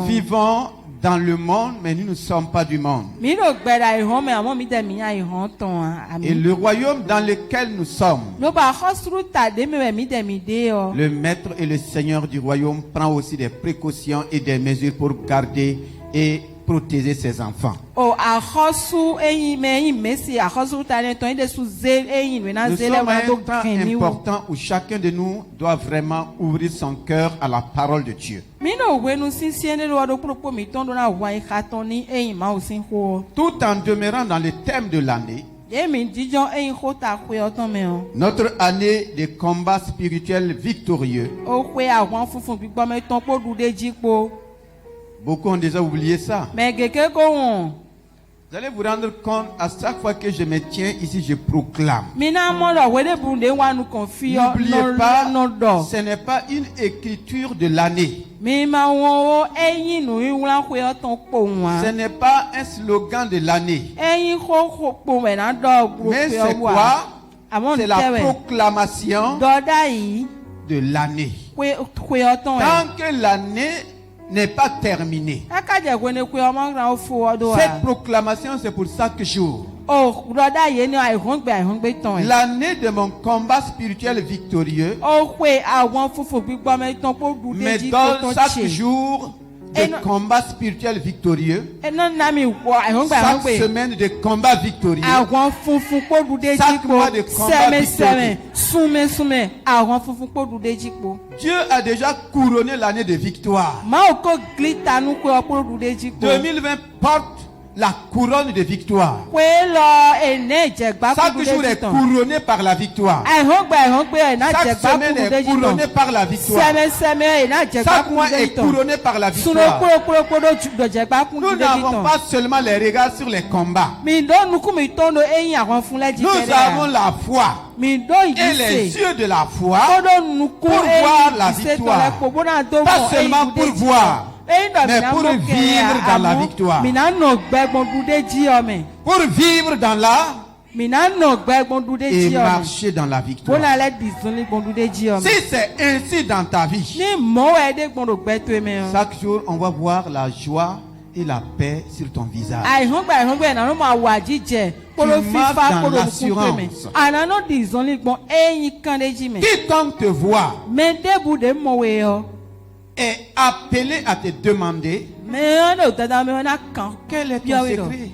vivons dans le monde, mais nous ne sommes pas du monde. Et le royaume dans lequel nous sommes, le maître et le seigneur du royaume prend aussi des précautions et des mesures pour garder et protéger ses enfants. Nous sommes à un temps important où chacun de nous doit vraiment ouvrir son cœur à la parole de Dieu. Tout en demeurant dans le thème de l'année, notre année de combat spirituel victorieux. Beaucoup ont déjà oublié ça. Vous allez vous rendre compte, à chaque fois que je me tiens ici, je proclame. N'oubliez pas, ce n'est pas une écriture de l'année. Ce n'est pas un slogan de l'année. Mais c'est quoi? C'est la proclamation de l'année. Tant que l'année n'est pas terminée, cette proclamation, c'est pour chaque jour. L'année de mon combat spirituel victorieux me donne chaque jour de combat spirituel victorieux, chaque semaine de combat victorieux, chaque mois de combat victorieux. Dieu a déjà couronné l'année de victoire. 2020 porte la couronne de victoire. Chaque jour est couronné par la victoire. Chaque semaine est couronné par la victoire. Chaque mois est couronné par la victoire. Nous n'avons pas seulement les regards sur les combats. Nous avons la foi et les yeux de la foi pour voir la victoire. Pas seulement pour voir, mais pour vivre dans la victoire. Pour vivre dans la et marcher dans la victoire. Si c'est ainsi dans ta vie, chaque jour on va voir la joie et la paix sur ton visage. Tu marches dans l'assurance. Quiconque te voit est appelé à te demander quel est ton secret.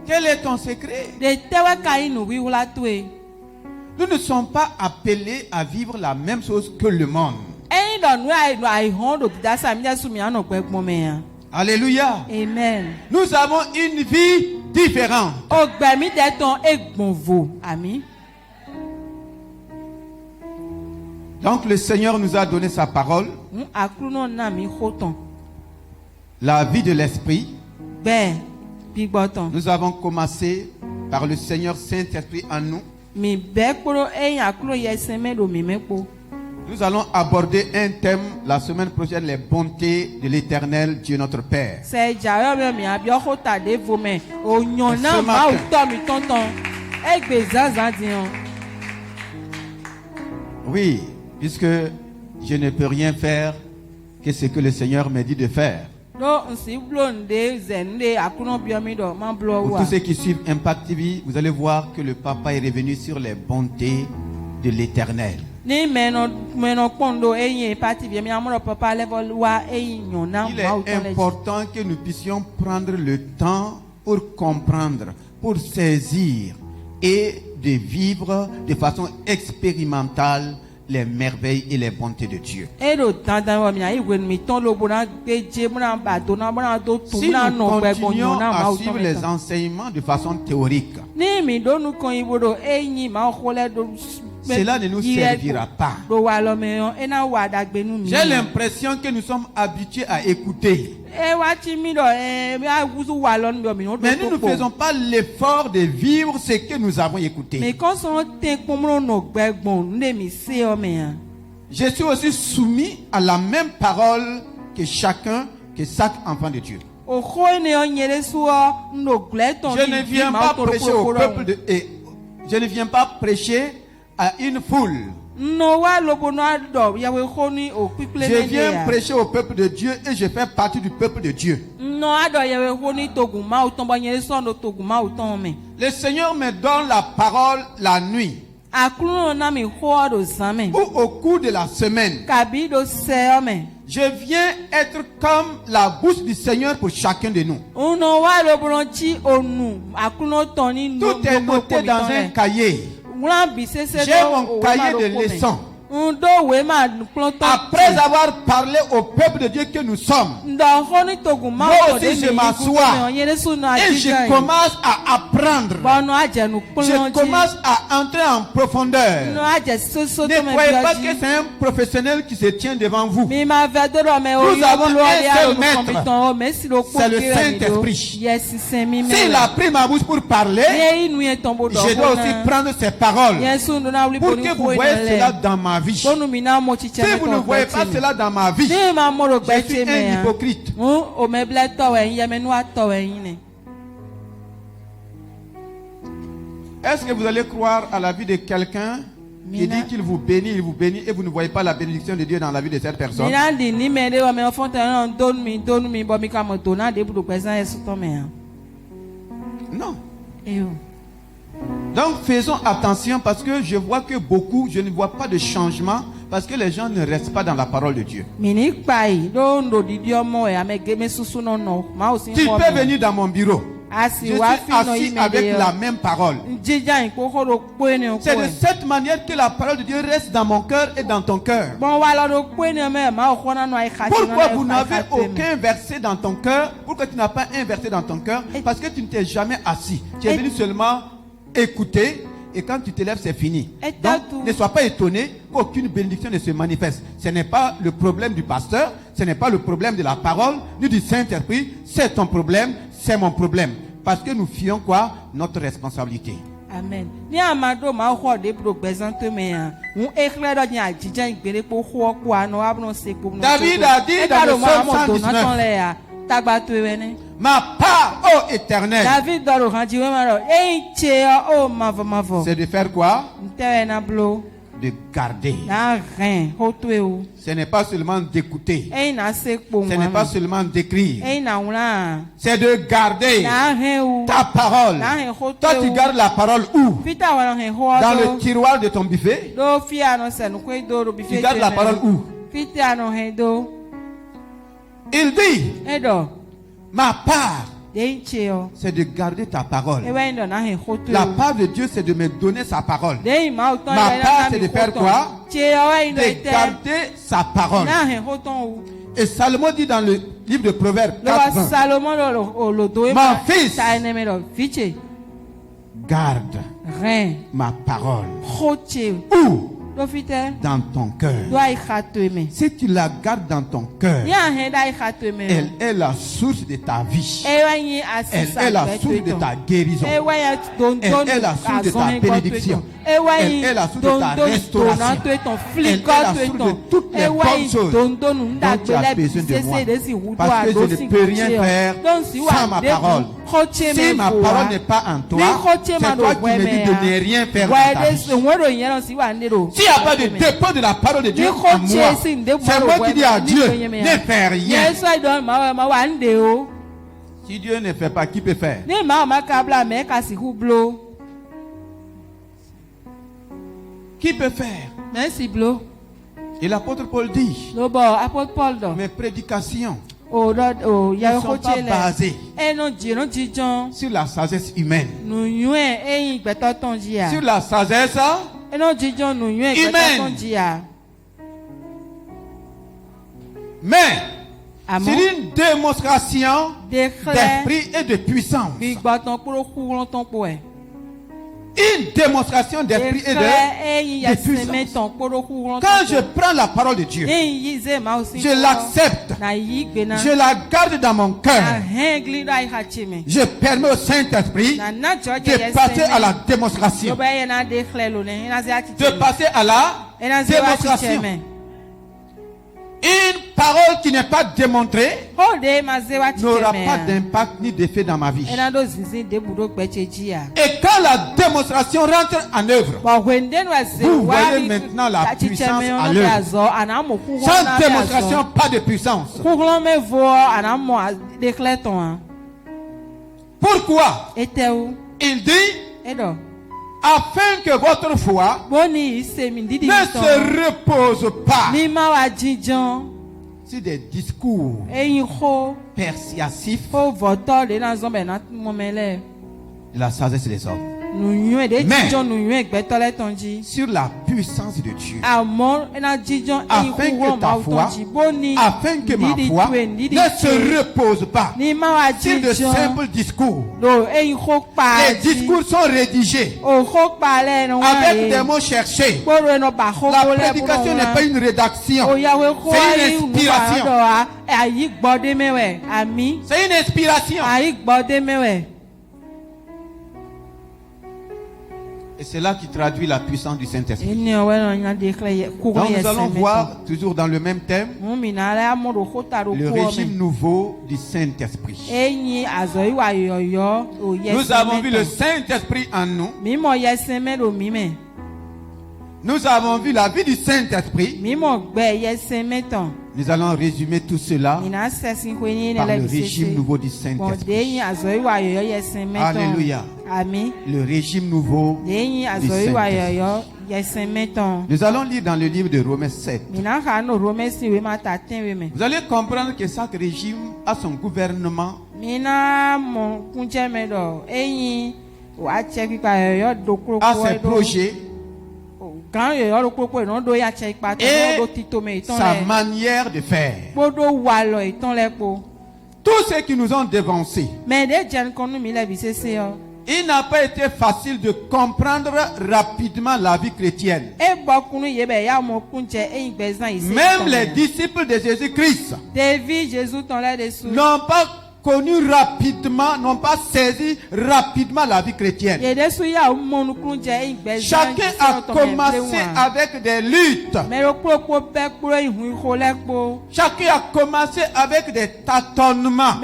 Quel est ton secret? Nous ne sommes pas appelés à vivre la même chose que le monde. Alléluia. Amen. Nous avons une vie différente. Donc le Seigneur nous a donné sa parole, la vie de l'esprit. Nous avons commencé par le Seigneur Saint-Esprit en nous. Nous allons aborder un thème la semaine prochaine, les bontés de l'Éternel Dieu notre Père. Oui, puisque je ne peux rien faire que ce que le Seigneur me dit de faire. Pour tous ceux qui suivent Impact TV, vous allez voir que le Papa est revenu sur les bontés de l'Éternel. Il est important que nous puissions prendre le temps pour comprendre, pour saisir et de vivre de façon expérimentale les merveilles et les bontés de Dieu. Si nous continuons à suivre les enseignements de façon théorique, cela ne nous servira pas. J'ai l'impression que nous sommes habitués à écouter. Mais nous ne faisons pas l'effort de vivre ce que nous avons écouté. Je suis aussi soumis à la même parole que chaque enfant de Dieu. Je ne viens pas prêcher au peuple je ne viens pas prêcher à une foule. Je viens prêcher au peuple de Dieu et je fais partie du peuple de Dieu. Le Seigneur me donne la parole la nuit ou au cours de la semaine. Je viens être comme la bouche du Seigneur pour chacun de nous. Tout est noté dans un cahier. J'ai mon cahier de leçons. Après avoir parlé au peuple de Dieu que nous sommes, moi aussi je m'assois et je commence à apprendre. Je commence à entrer en profondeur. Ne croyez pas que c'est un professionnel qui se tient devant vous. Nous avons un seul maître, c'est le Saint-Esprit. S'il a pris ma bouche pour parler, je dois aussi prendre ses paroles pour que vous voyez cela dans ma vie. Si vous ne voyez pas cela dans ma vie, je suis un hypocrite. Est-ce que vous allez croire à la vie de quelqu'un qui dit qu'il vous bénit et vous ne voyez pas la bénédiction de Dieu dans la vie de cette personne? Non. Donc faisons attention parce que je vois que beaucoup, je ne vois pas de changement parce que les gens ne restent pas dans la parole de Dieu. Tu peux venir dans mon bureau. Je suis assis avec la même parole. C'est de cette manière que la parole de Dieu reste dans mon cœur et dans ton cœur. Pourquoi vous n'avez aucun verset dans ton cœur? Pourquoi tu n'as pas un verset dans ton cœur? Parce que tu ne t'es jamais assis. Tu es venu seulement écouter et quand tu te lèves, c'est fini. Donc, ne sois pas étonné qu'aucune bénédiction ne se manifeste. Ce n'est pas le problème du pasteur, ce n'est pas le problème de la parole, ni du Saint-Esprit. C'est ton problème, c'est mon problème. Parce que nous fions quoi? Notre responsabilité. Amen. David a dit dans le psaume 119, ma part, ô Éternel, c'est de faire quoi? De garder. Ce n'est pas seulement d'écouter. Ce n'est pas seulement d'écrire. C'est de garder ta parole. Toi, tu gardes la parole où? Dans le tiroir de ton buffet? Tu gardes la parole où? Il dit, ma part, c'est de garder ta parole. La part de Dieu, c'est de me donner sa parole. Ma part, c'est de faire quoi? De garder sa parole. Et Salomon dit dans le livre de Proverbes 4:20, mon fils, garde ma parole. Où? Dans ton cœur. Si tu la gardes dans ton cœur, elle est la source de ta vie. Elle est la source de ta guérison. Elle est la source de ta bénédiction. Elle est la source de ta restauration. Elle est la source de toutes les bonnes choses dont tu as besoin de moi. Parce que je ne peux rien faire sans ma parole. Si ma parole n'est pas en toi, c'est toi qui me dis de ne rien faire dans ta vie. S'il n'y a pas de dépôt de la parole de Dieu en moi, c'est moi qui dis à Dieu, ne fais rien. Si Dieu ne fait pas, qui peut faire? Qui peut faire? Et l'apôtre Paul dit, mes prédications ne sont pas basées sur la sagesse humaine, sur la sagesse humaine, mais c'est une démonstration d'esprit et de puissance. Une démonstration d'esprit et de puissance. Quand je prends la parole de Dieu, je l'accepte, je la garde dans mon cœur. Je permets au Saint-Esprit de passer à la démonstration. De passer à la démonstration. Une parole qui n'est pas démontrée n'aura pas d'impact ni d'effet dans ma vie. Et quand la démonstration rentre en œuvre, vous voyez maintenant la puissance à l'œuvre. Sans démonstration, pas de puissance. Pourquoi? Il dit, afin que votre foi ne se repose pas sur des discours persuasifs de la sagesse des hommes, mais sur la puissance de Dieu, afin que ta foi, afin que ma foi ne se repose pas sur de simples discours. Les discours sont rédigés avec des mots cherchés. La prédication n'est pas une rédaction, c'est une inspiration. C'est une inspiration. Et c'est là qui traduit la puissance du Saint-Esprit. Donc nous allons voir, toujours dans le même thème, le régime nouveau du Saint-Esprit. Nous avons vu le Saint-Esprit en nous. Nous avons vu la vie du Saint-Esprit. Nous allons résumer tout cela par le régime nouveau du Saint-Esprit. Alléluia. Le régime nouveau du Saint-Esprit. Nous allons lire dans le livre de Romains 7. Vous allez comprendre que chaque régime a son gouvernement, a ses projets et sa manière de faire. Tous ceux qui nous ont dévancés, il n'a pas été facile de comprendre rapidement la vie chrétienne. Même les disciples de Jésus-Christ n'ont pas connu rapidement, n'ont pas saisi rapidement la vie chrétienne. Chacun a commencé avec des luttes. Chacun a commencé avec des tâtonnements.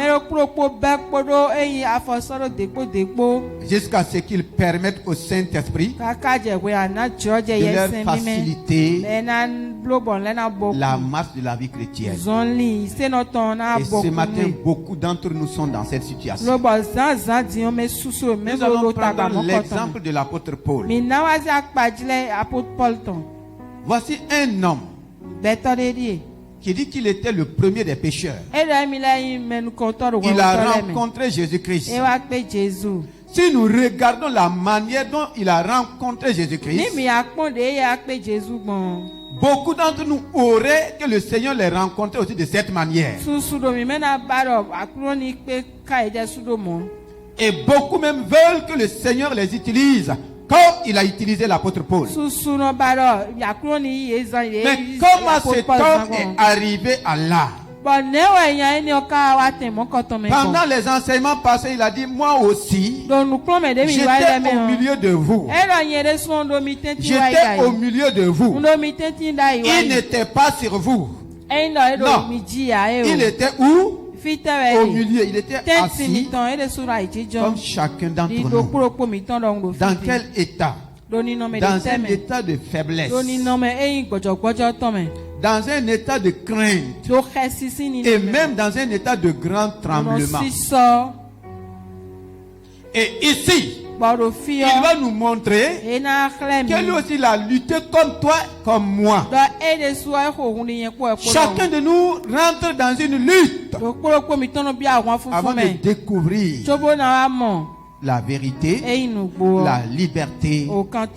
Jusqu'à ce qu'ils permettent au Saint-Esprit de leur faciliter la marche de la vie chrétienne. Et ce matin, beaucoup d'entre nous sont dans cette situation. Nous allons prendre l'exemple de l'apôtre Paul. Voici un homme qui dit qu'il était le premier des pécheurs. Il a rencontré Jésus-Christ. Si nous regardons la manière dont il a rencontré Jésus-Christ, beaucoup d'entre nous auraient que le Seigneur les rencontre aussi de cette manière. Et beaucoup même veulent que le Seigneur les utilise comme il a utilisé l'apôtre Paul. Mais comment cet homme est arrivé à là? Pendant les enseignements passés, il a dit, moi aussi, j'étais au milieu de vous. J'étais au milieu de vous. Il n'était pas sur vous. Non. Il était où? Au milieu. Il était assis comme chacun d'entre nous. Dans quel état? Dans un état de faiblesse. Dans un état de crainte. Et même dans un état de grand tremblement. Et ici, il va nous montrer que lui aussi il a lutté comme toi, comme moi. Chacun de nous rentre dans une lutte avant de découvrir la vérité, la liberté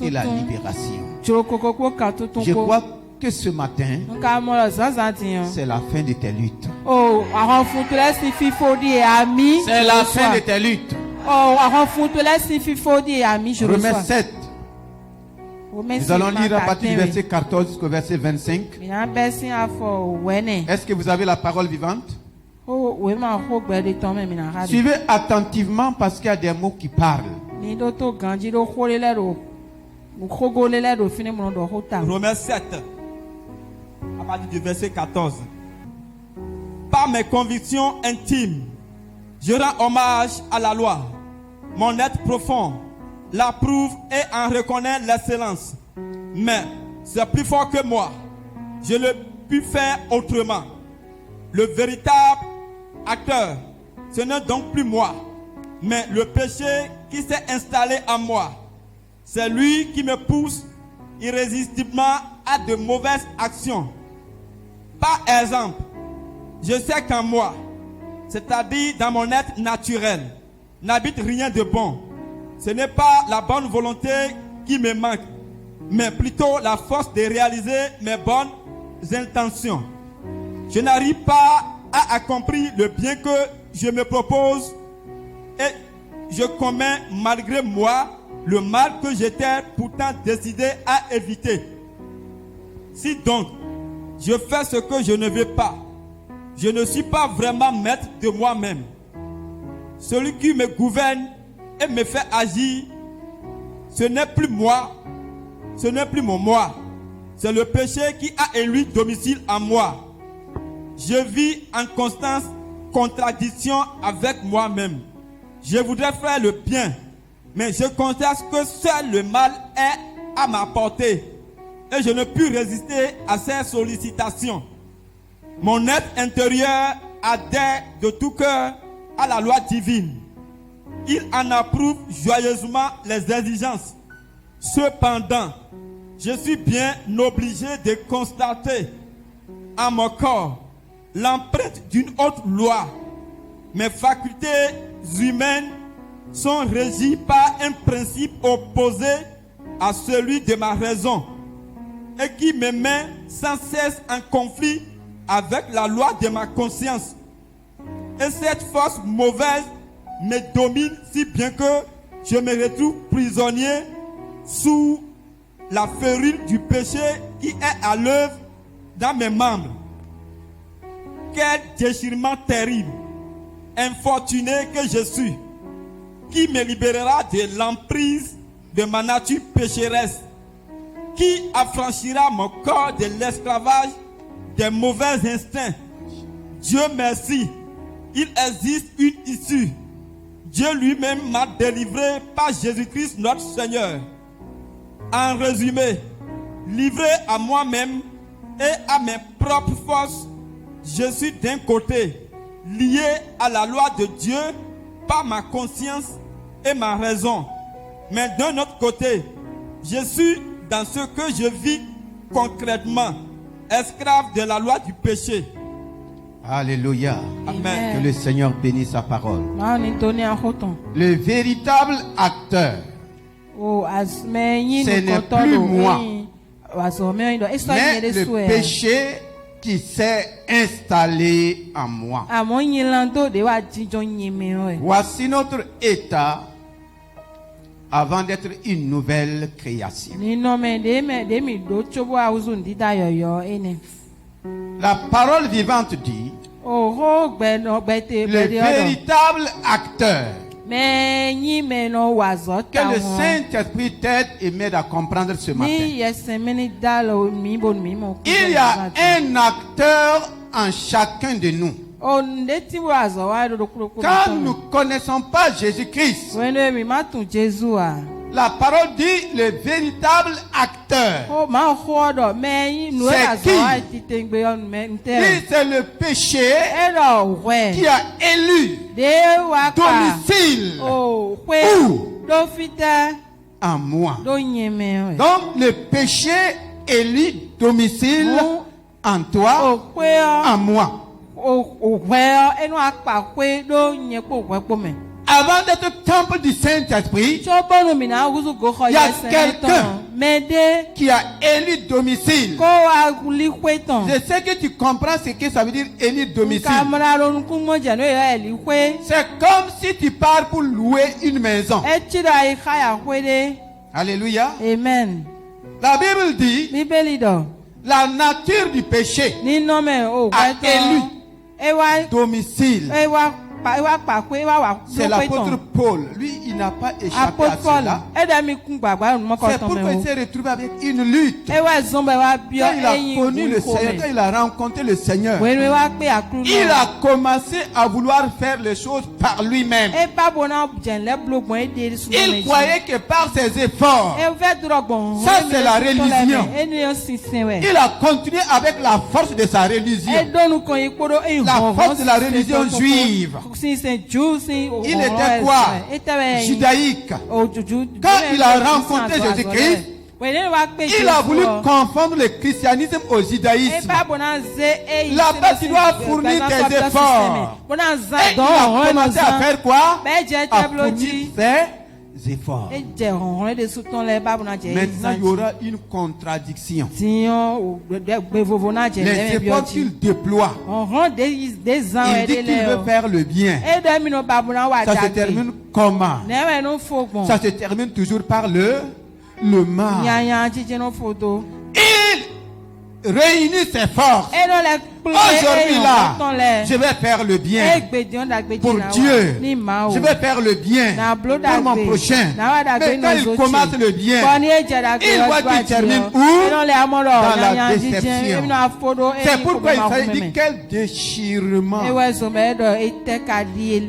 et la libération. Je crois que ce matin, c'est la fin de tes luttes. C'est la fin de tes luttes. Romains 7. Nous allons lire à partir du verset 14 jusqu'au verset 25. Est-ce que vous avez la parole vivante? Suivez attentivement parce qu'il y a des mots qui parlent. Romains 7, à partir du verset 14. par mes convictions intimes, je rends hommage à la loi. Mon être profond l'approuve et en reconnaît l'excellence. Mais c'est plus fort que moi. Je ne puis faire autrement. Le véritable acteur, ce n'est donc plus moi, mais le péché qui s'est installé en moi. C'est lui qui me pousse irrésistiblement à de mauvaises actions. Par exemple, je sais qu'en moi, c'est-à-dire dans mon être naturel, n'habite rien de bon. Ce n'est pas la bonne volonté qui me manque, mais plutôt la force de réaliser mes bonnes intentions. Je n'arrive pas à accomplir le bien que je me propose et je commets malgré moi le mal que j'étais pourtant décidé à éviter. Si donc je fais ce que je ne veux pas, je ne suis pas vraiment maître de moi-même. Celui qui me gouverne et me fait agir, ce n'est plus moi, ce n'est plus mon moi. C'est le péché qui a élu domicile en moi. Je vis en constante contradiction avec moi-même. Je voudrais faire le bien, mais je constate que seul le mal est à ma portée et je ne puis résister à ces sollicitations. Mon être intérieur adhère de tout cœur à la loi divine. Il en approuve joyeusement les exigences. Cependant, je suis bien obligé de constater en mon corps l'empreinte d'une autre loi. Mes facultés humaines sont régies par un principe opposé à celui de ma raison et qui me met sans cesse en conflit avec la loi de ma conscience. Et cette force mauvaise me domine si bien que je me retrouve prisonnier sous la férule du péché qui est à l'œuvre dans mes membres. Quel déchirement terrible, infortuné que je suis, qui me libérera de l'emprise de ma nature pécheresse, qui affranchira mon corps de l'esclavage des mauvais instincts. Dieu merci, il existe une issue. Dieu lui-même m'a délivré par Jésus-Christ notre Seigneur. En résumé, livré à moi-même et à mes propres forces, je suis d'un côté lié à la loi de Dieu par ma conscience et ma raison. Mais d'un autre côté, je suis dans ce que je vis concrètement, esclave de la loi du péché. Alléluia. Amen. Que le Seigneur bénisse sa parole. Le véritable acteur, ce n'est plus moi, mais le péché qui s'est installé en moi. Voici notre état avant d'être une nouvelle création. La parole vivante dit, le véritable acteur, que le Saint-Esprit t'aide et m'aide à comprendre ce matin. Il y a un acteur en chacun de nous. Quand nous ne connaissons pas Jésus-Christ, la parole dit le véritable acteur. C'est qui? C'est le péché qui a élu domicile en moi. Donc le péché élu domicile en toi, en moi. Avant d'être temple du Saint-Esprit, il y a quelqu'un qui a élu domicile. Je sais que tu comprends ce que ça veut dire élu domicile. C'est comme si tu pars pour louer une maison. Alléluia. Amen. La Bible dit, la nature du péché a élu domicile C'est l'apôtre Paul. Lui, il n'a pas échappé à cela. C'est pourquoi il s'est retrouvé avec une lutte. Quand il a connu le Seigneur, quand il a rencontré le Seigneur, il a commencé à vouloir faire les choses par lui-même. Il croyait que par ses efforts, ça c'est la religion. Il a continué avec la force de sa religion. La force de la religion juive. Il était quoi? Judaïque. Quand il a rencontré Jésus-Christ, il a voulu confondre le christianisme au judaïsme. Là-bas, tu dois fournir tes efforts. Et il a commencé à faire quoi? À fournir ses efforts. Maintenant, il y aura une contradiction. Les efforts qu'il déploie, il dit qu'il veut faire le bien. Ça se termine comment? Ça se termine toujours par le mal. Il réunit ses forces. Aujourd'hui là, je vais faire le bien pour Dieu. Je vais faire le bien pour mon prochain. Mais quand il commence le bien, il voit qu'il termine où? Dans la déception. C'est pourquoi il dit quel déchirement.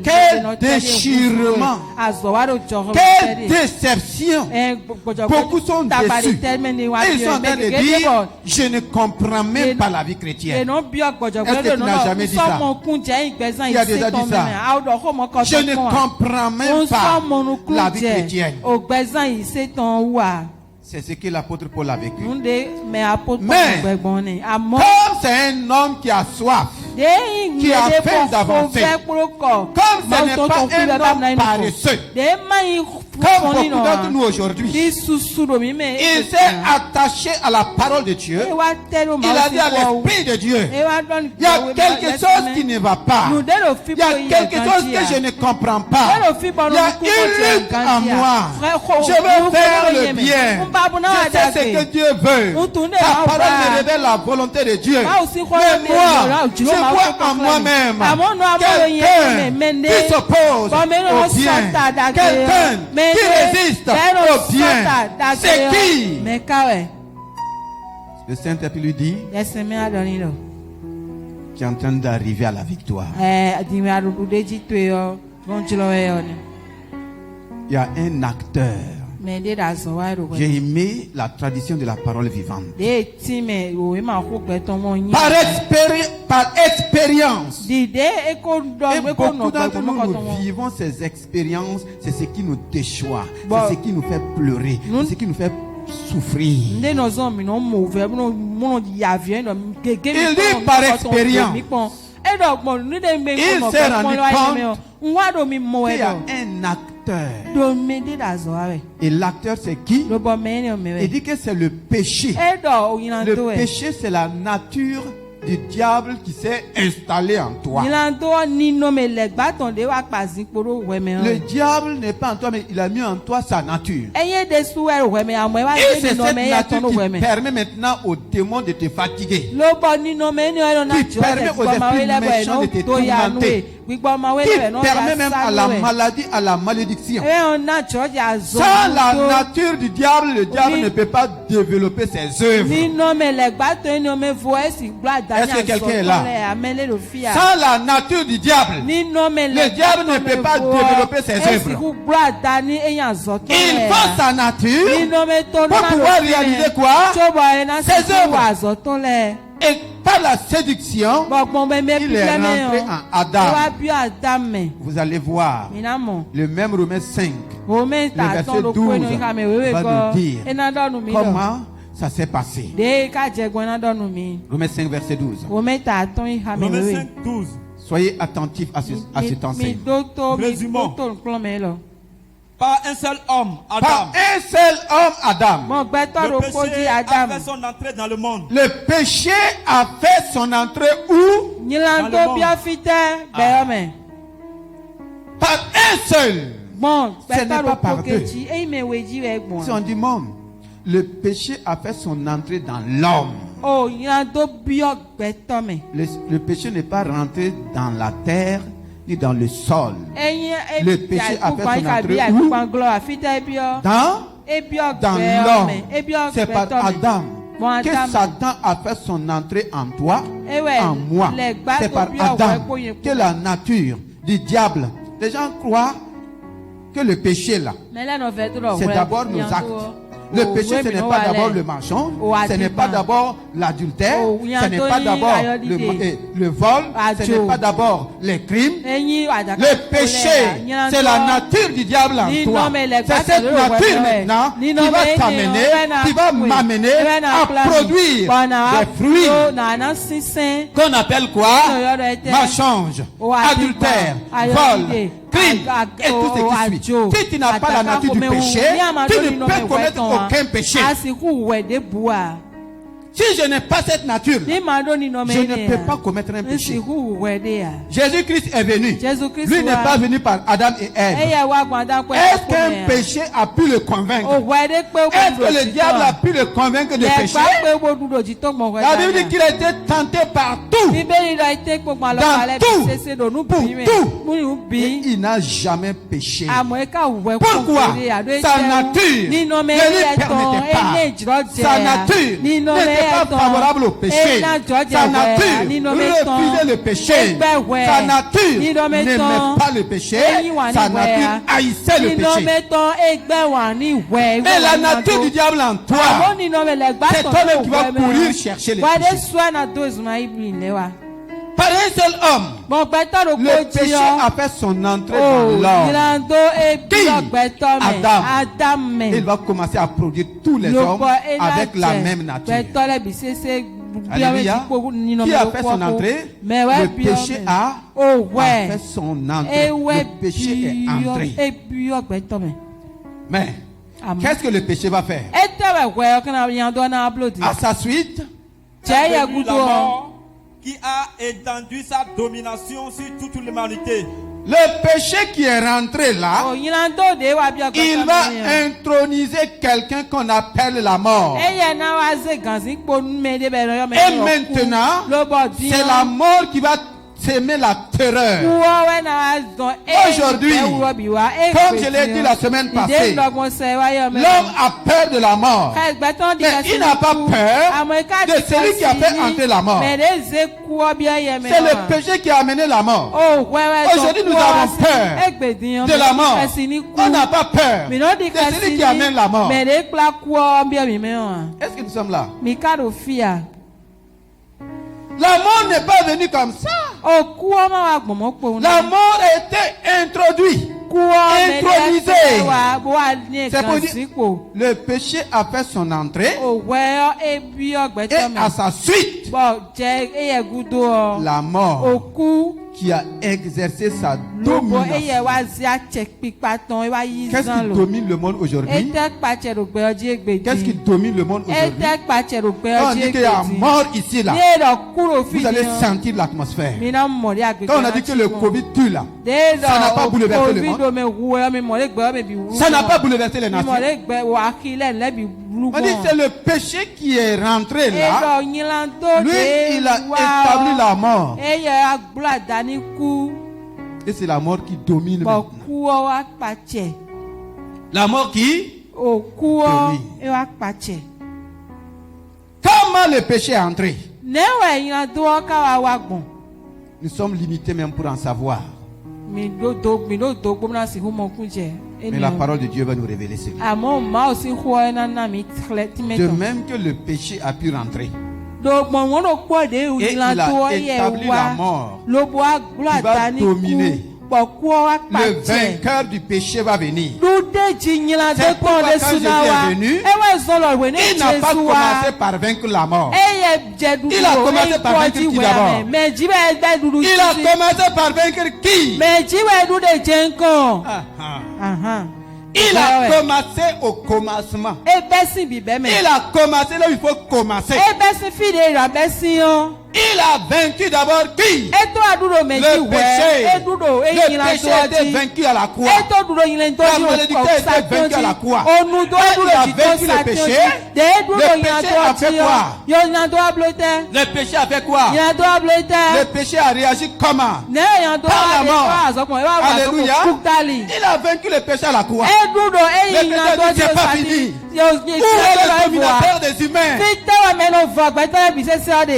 Quel déchirement. Quelle déception. Beaucoup sont déçus. Ils sont en train de dire, je ne comprends même pas la vie chrétienne. Est-ce que tu n'as jamais dit ça? Il a déjà dit ça. Je ne comprends même pas la vie chrétienne. C'est ce que l'apôtre Paul a vécu. Mais comme c'est un homme qui a soif, qui a faim d'avancer, comme ce n'est pas un homme paresseux, comme beaucoup d'entre nous aujourd'hui, il s'est attaché à la parole de Dieu. Il a dit à l'Esprit de Dieu, il y a quelque chose qui ne va pas. Il y a quelque chose que je ne comprends pas. Il y a une lutte en moi. Je veux faire le bien. Je sais ce que Dieu veut. La parole me révèle la volonté de Dieu. Mais moi, je vois en moi-même quelqu'un qui s'oppose au bien. Quelqu'un qui résiste au bien. C'est qui? Le Saint-Esprit lui dit, tu es en train d'arriver à la victoire. Il y a un acteur. J'ai aimé la tradition de la parole vivante. Par expérience. Et beaucoup d'entre nous, nous vivons ces expériences. C'est ce qui nous déchoit. C'est ce qui nous fait pleurer. C'est ce qui nous fait souffrir. Il dit par expérience. Il s'est rendu compte qu'il y a un acteur. Et l'acteur c'est qui? Il dit que c'est le péché. Le péché c'est la nature du diable qui s'est installé en toi. Le diable n'est pas en toi, mais il a mis en toi sa nature. Et c'est cette nature qui permet maintenant aux démons de te fatiguer. Qui permet aux esprits méchants de te tourmenter. Qui permet même à la maladie, à la malédiction. Sans la nature du diable, le diable ne peut pas développer ses œuvres. Est-ce que quelqu'un est là? Sans la nature du diable, le diable ne peut pas développer ses œuvres. Il faut sa nature pour pouvoir réaliser quoi? Ses œuvres. Et par la séduction, il est rentré en Adam. Vous allez voir, le même Romains 5, le verset 12, va nous dire comment ça s'est passé. Romains 5, verset 12. Romains 5, 12. Soyez attentifs à cet enseignement. Résumons. Par un seul homme, Adam. Par un seul homme, Adam. Le péché a fait son entrée dans le monde. Le péché a fait son entrée où? Dans le monde. Par un seul. Ce n'est pas par deux. Si on dit monde, le péché a fait son entrée dans l'homme. Le péché n'est pas rentré dans la terre. ni dans le sol. Le péché a fait son entrée où? Dans l'homme. C'est par Adam que Satan a fait son entrée en toi, en moi. C'est par Adam que la nature du diable. Les gens croient que le péché là, c'est d'abord nos actes. Le péché, ce n'est pas d'abord le mensonge, ce n'est pas d'abord l'adultère, ce n'est pas d'abord le vol, ce n'est pas d'abord les crimes. Le péché, c'est la nature du diable en toi. C'est cette nature maintenant qui va t'amener, qui va m'amener à produire des fruits qu'on appelle quoi? Mensonge, adultère, vol, crime et tout ce qui suit. Si tu n'as pas la nature du péché, tu ne peux commettre aucun péché. Si je n'ai pas cette nature, je ne peux pas commettre un péché. Jésus-Christ est venu. Lui n'est pas venu par Adam et Ève. Est-ce qu'un péché a pu le convaincre? Est-ce que le diable a pu le convaincre de péché? La Bible dit qu'il a été tenté partout. Dans tout. Et il n'a jamais péché. Pourquoi? Sa nature ne lui permettait pas. Sa nature n'était pas favorable au péché. Sa nature refusait le péché. Sa nature n'aimait pas le péché. Sa nature haïssait le péché. Mais la nature du diable en toi, c'est toi-même qui vas courir chercher le péché. Par un seul homme, le péché a fait son entrée dans l'homme. Adam. Il va commencer à produire tous les hommes avec la même nature. Alléluia. Qui a fait son entrée? Le péché a fait son entrée. Le péché est entré. Mais qu'est-ce que le péché va faire? À sa suite, qui a étendu sa domination sur toute l'humanité. Le péché qui est rentré là, il va introniser quelqu'un qu'on appelle la mort. Et maintenant, c'est la mort qui va s'aimer la terreur. Aujourd'hui, comme je l'ai dit la semaine passée, l'homme a peur de la mort. Mais il n'a pas peur de celui qui a fait entrer la mort. C'est le péché qui a amené la mort. Aujourd'hui, nous avons peur de la mort. On n'a pas peur de celui qui amène la mort. Est-ce que nous sommes là? La mort n'est pas venue comme ça. La mort a été introduite, intronisée. C'est pour dire, le péché a fait son entrée et à sa suite, la mort qui a exercé sa domination. Qu'est-ce qui domine le monde aujourd'hui? Qu'est-ce qui domine le monde aujourd'hui? Quand on dit qu'il y a mort ici, là, vous allez sentir l'atmosphère. Quand on a dit que le Covid tue là, ça n'a pas bouleversé le monde. Ça n'a pas bouleversé les nations. On dit que c'est le péché qui est rentré là. Lui, il a établi la mort. Et c'est la mort qui domine maintenant. La mort qui domine. Comment le péché est entré? Nous sommes limités même pour en savoir. Mais la parole de Dieu va nous révéler cela. De même que le péché a pu rentrer. Et il a établi la mort qui va dominer. Le vainqueur du péché va venir. C'est pourquoi quand Jésus est venu, il n'a pas commencé par vaincre la mort. Il a commencé par vaincre qui d'abord? Il a commencé par vaincre qui? Il a commencé au commencement. Il a commencé là où il faut commencer. Il a vaincu d'abord qui? Le péché. Le péché était vaincu à la croix. La malédiction était vaincue à la croix. Il a vaincu le péché. Le péché a fait quoi? Le péché a fait quoi? Le péché a réagi comment? Par la mort. Alléluia. Il a vaincu le péché à la croix. Le péché a dit c'est pas fini. Où est le dominateur des humains?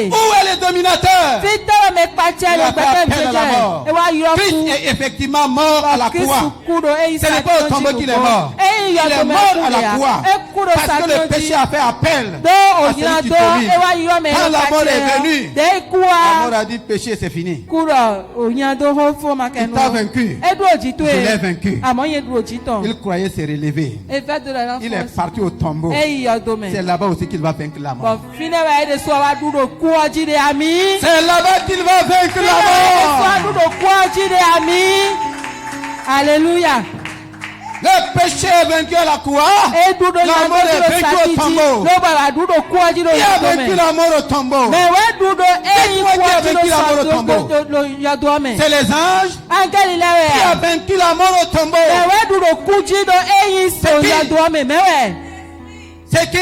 Où est le dominateur? Il a fait appel à la mort. Christ est effectivement mort à la croix. Ce n'est pas au tombeau qu'il est mort. Il est mort à la croix. Parce que le péché a fait appel à celui qui te livre. Quand la mort est venue, la mort a dit péché c'est fini. Il t'a vaincu. Je l'ai vaincu. Il croyait se relever. Il est parti au tombeau. C'est là-bas aussi qu'il va vaincre la mort. C'est là-bas qu'il va vaincre la mort. Alléluia. Le péché est vaincu à la croix. La mort est vaincue au tombeau. Qui a vaincu la mort au tombeau? Qui a vaincu la mort au tombeau? C'est les anges. Qui a vaincu la mort au tombeau? C'est qui?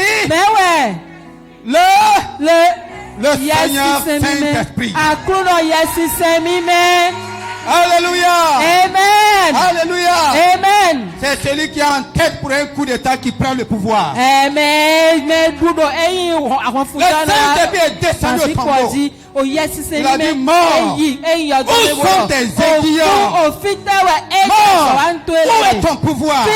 Le Seigneur Saint-Esprit. Alléluia. Amen. Alléluia. Amen. C'est celui qui est en tête pour un coup d'état qui prend le pouvoir. Amen. Le Saint-Esprit est descendu au tombeau. Il a dit mort. Où sont tes aiguillons? Mort. Où est ton pouvoir?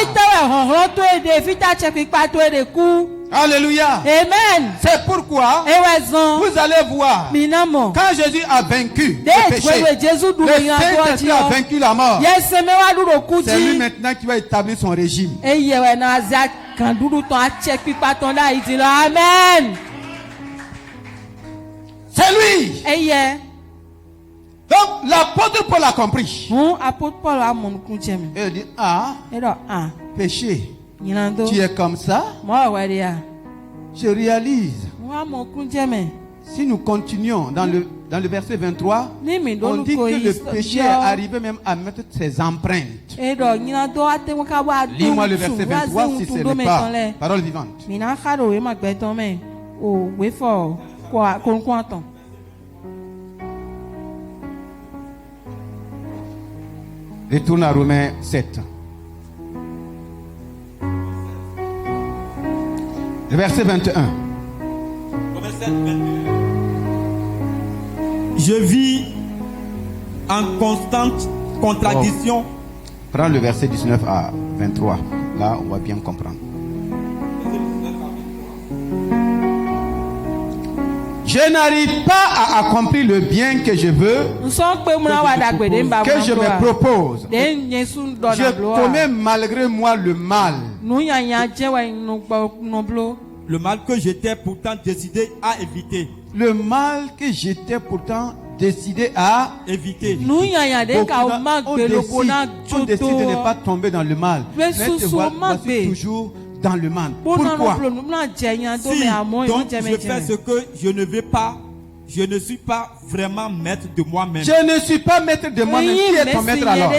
Alléluia. Amen. C'est pourquoi vous allez voir quand Jésus a vaincu le péché, le Saint-Esprit a vaincu la mort. C'est lui maintenant qui va établir son régime. Amen. C'est lui. Donc l'apôtre Paul a compris. Il dit péché. Tu es comme ça. Je réalise. Si nous continuons dans le verset 23, on dit que le péché est arrivé même à mettre ses empreintes. Lis-moi le verset 23 si ce n'est pas parole vivante. Retourne à Romains 7. Le verset 21. Je vis en constante contradiction. Prends le verset 19 à 23. Là, on va bien comprendre. Je n'arrive pas à accomplir le bien que je veux, que je me propose. Je commets malgré moi le mal. Le mal que j'étais pourtant décidé à éviter. Le mal que j'étais pourtant décidé à éviter. On décide de ne pas tomber dans le mal. Mais voici toujours dans le mal. Pourquoi? Si donc je fais ce que je ne veux pas, je ne suis pas vraiment maître de moi-même. Je ne suis pas maître de moi-même. Qui est ton maître alors?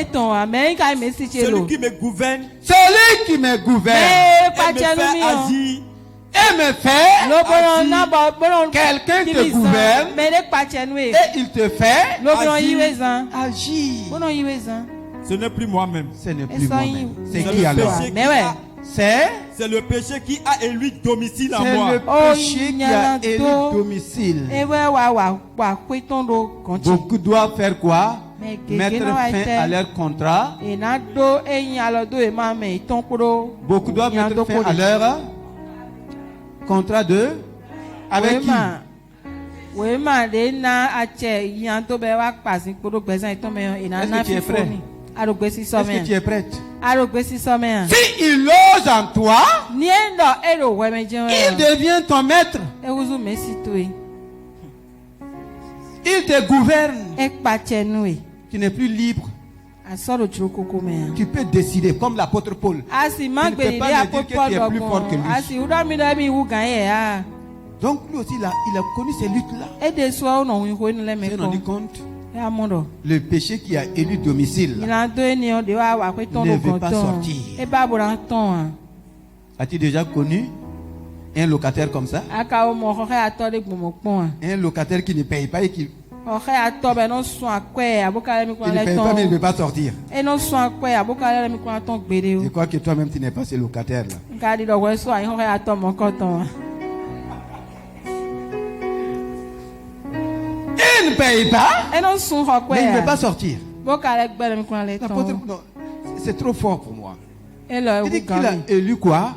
Celui qui me gouverne. Celui qui me gouverne. Et me fait agir. Et me fait agir. Quelqu'un te gouverne. Et il te fait agir. Ce n'est plus moi-même. Ce n'est plus moi-même. C'est qui alors? C'est le péché qui a élu domicile en moi. C'est le péché qui a élu domicile. Beaucoup doivent faire quoi? Mettre fin à leur contrat. Beaucoup doivent mettre fin à leur contrat de avec qui? Est-ce que tu es prêt? Est-ce que tu es prête? Si il ose en toi, il devient ton maître. Il te gouverne. Tu n'es plus libre. Tu peux décider comme l'apôtre Paul. Tu ne peux pas me dire que tu es plus fort que lui. Donc lui aussi, il a connu ces luttes-là. Il s'est rendu compte. Le péché qui a élu domicile ne veut pas sortir. As-tu déjà connu un locataire comme ça? Un locataire qui ne paye pas et qui... Il ne paye pas mais il ne veut pas sortir. Je crois que toi-même tu n'es pas ce locataire-là. Il ne paye pas, mais il ne veut pas sortir. C'est trop fort pour moi. Il dit qu'il a élu quoi?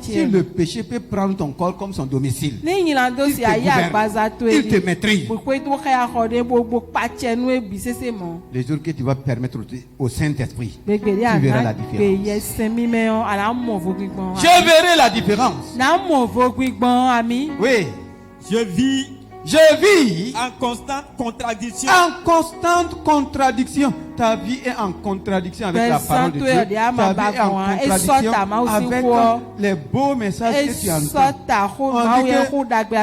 Si le péché peut prendre ton corps comme son domicile, il te maîtrise. Les jours que tu vas permettre au Saint-Esprit, tu verras la différence. Je verrai la différence. Oui. Je vis en constante contradiction. En constante contradiction. Ta vie est en contradiction avec la parole de Dieu. Ta vie est en contradiction avec les beaux messages que tu entends. On dit que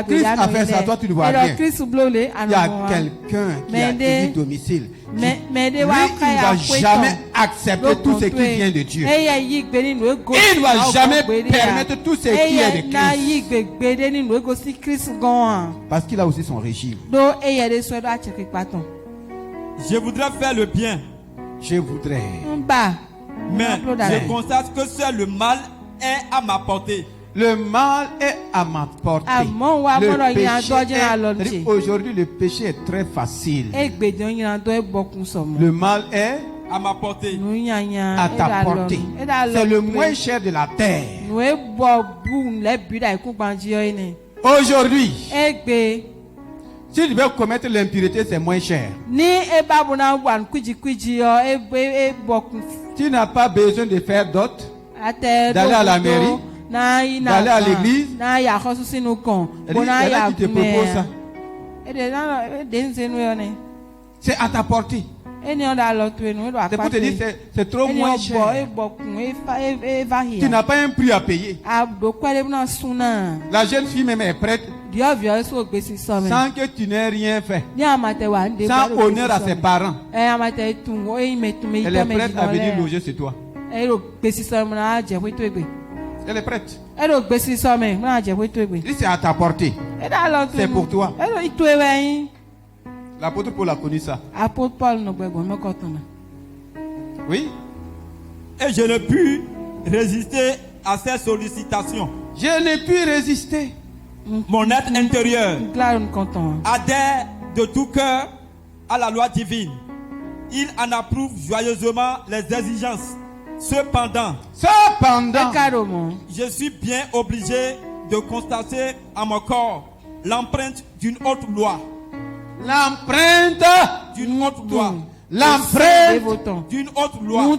Christ a fait ça, toi tu le vois bien. Il y a quelqu'un qui a élu domicile. Lui, il ne va jamais accepter tout ce qui vient de Dieu. Il ne va jamais permettre tout ce qui est de Christ. Parce qu'il a aussi son régime. Je voudrais faire le bien. Je voudrais. Mais je constate que seul le mal est à ma portée. Le mal est à ma portée. Aujourd'hui, le péché est très facile. Le mal est à ma portée. À ta portée. C'est le moins cher de la terre. Aujourd'hui, si tu veux commettre l'impureté, c'est moins cher. Tu n'as pas besoin de faire d'autres, d'aller à la mairie, d'aller à l'église. Elle a dit, te propose ça. C'est à ta portée. C'est pour te dire c'est trop moins cher. Tu n'as pas un prix à payer. La jeune fille même est prête sans que tu n'aies rien fait, sans honneur à ses parents. Elle est prête à venir loger chez toi. Elle est prête. C'est à ta portée. C'est pour toi. L'apôtre Paul a connu ça. Oui. Et je n'ai pu résister à ces sollicitations. Je n'ai pu résister. Mon être intérieur adhère de tout cœur à la loi divine. Il en approuve joyeusement les exigences. Cependant, je suis bien obligé de constater à mon corps l'empreinte d'une autre loi. L'empreinte d'une autre loi. L'empreinte d'une autre loi.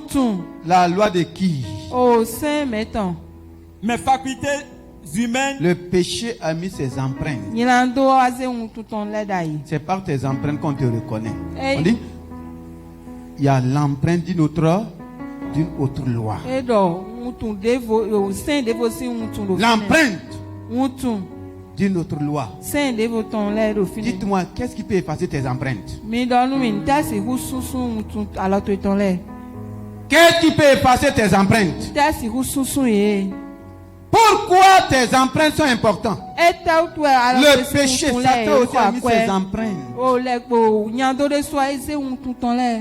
La loi de qui? Mes facultés humaines. Le péché a mis ses empreintes. C'est par tes empreintes qu'on te reconnaît. On dit, il y a l'empreinte d'une autre loi. L'empreinte d'une autre loi. Dites-moi, qu'est-ce qui peut effacer tes empreintes? Qu'est-ce qui peut effacer tes empreintes? Pourquoi tes empreintes sont importantes? Le péché, Satan aussi a mis ses empreintes.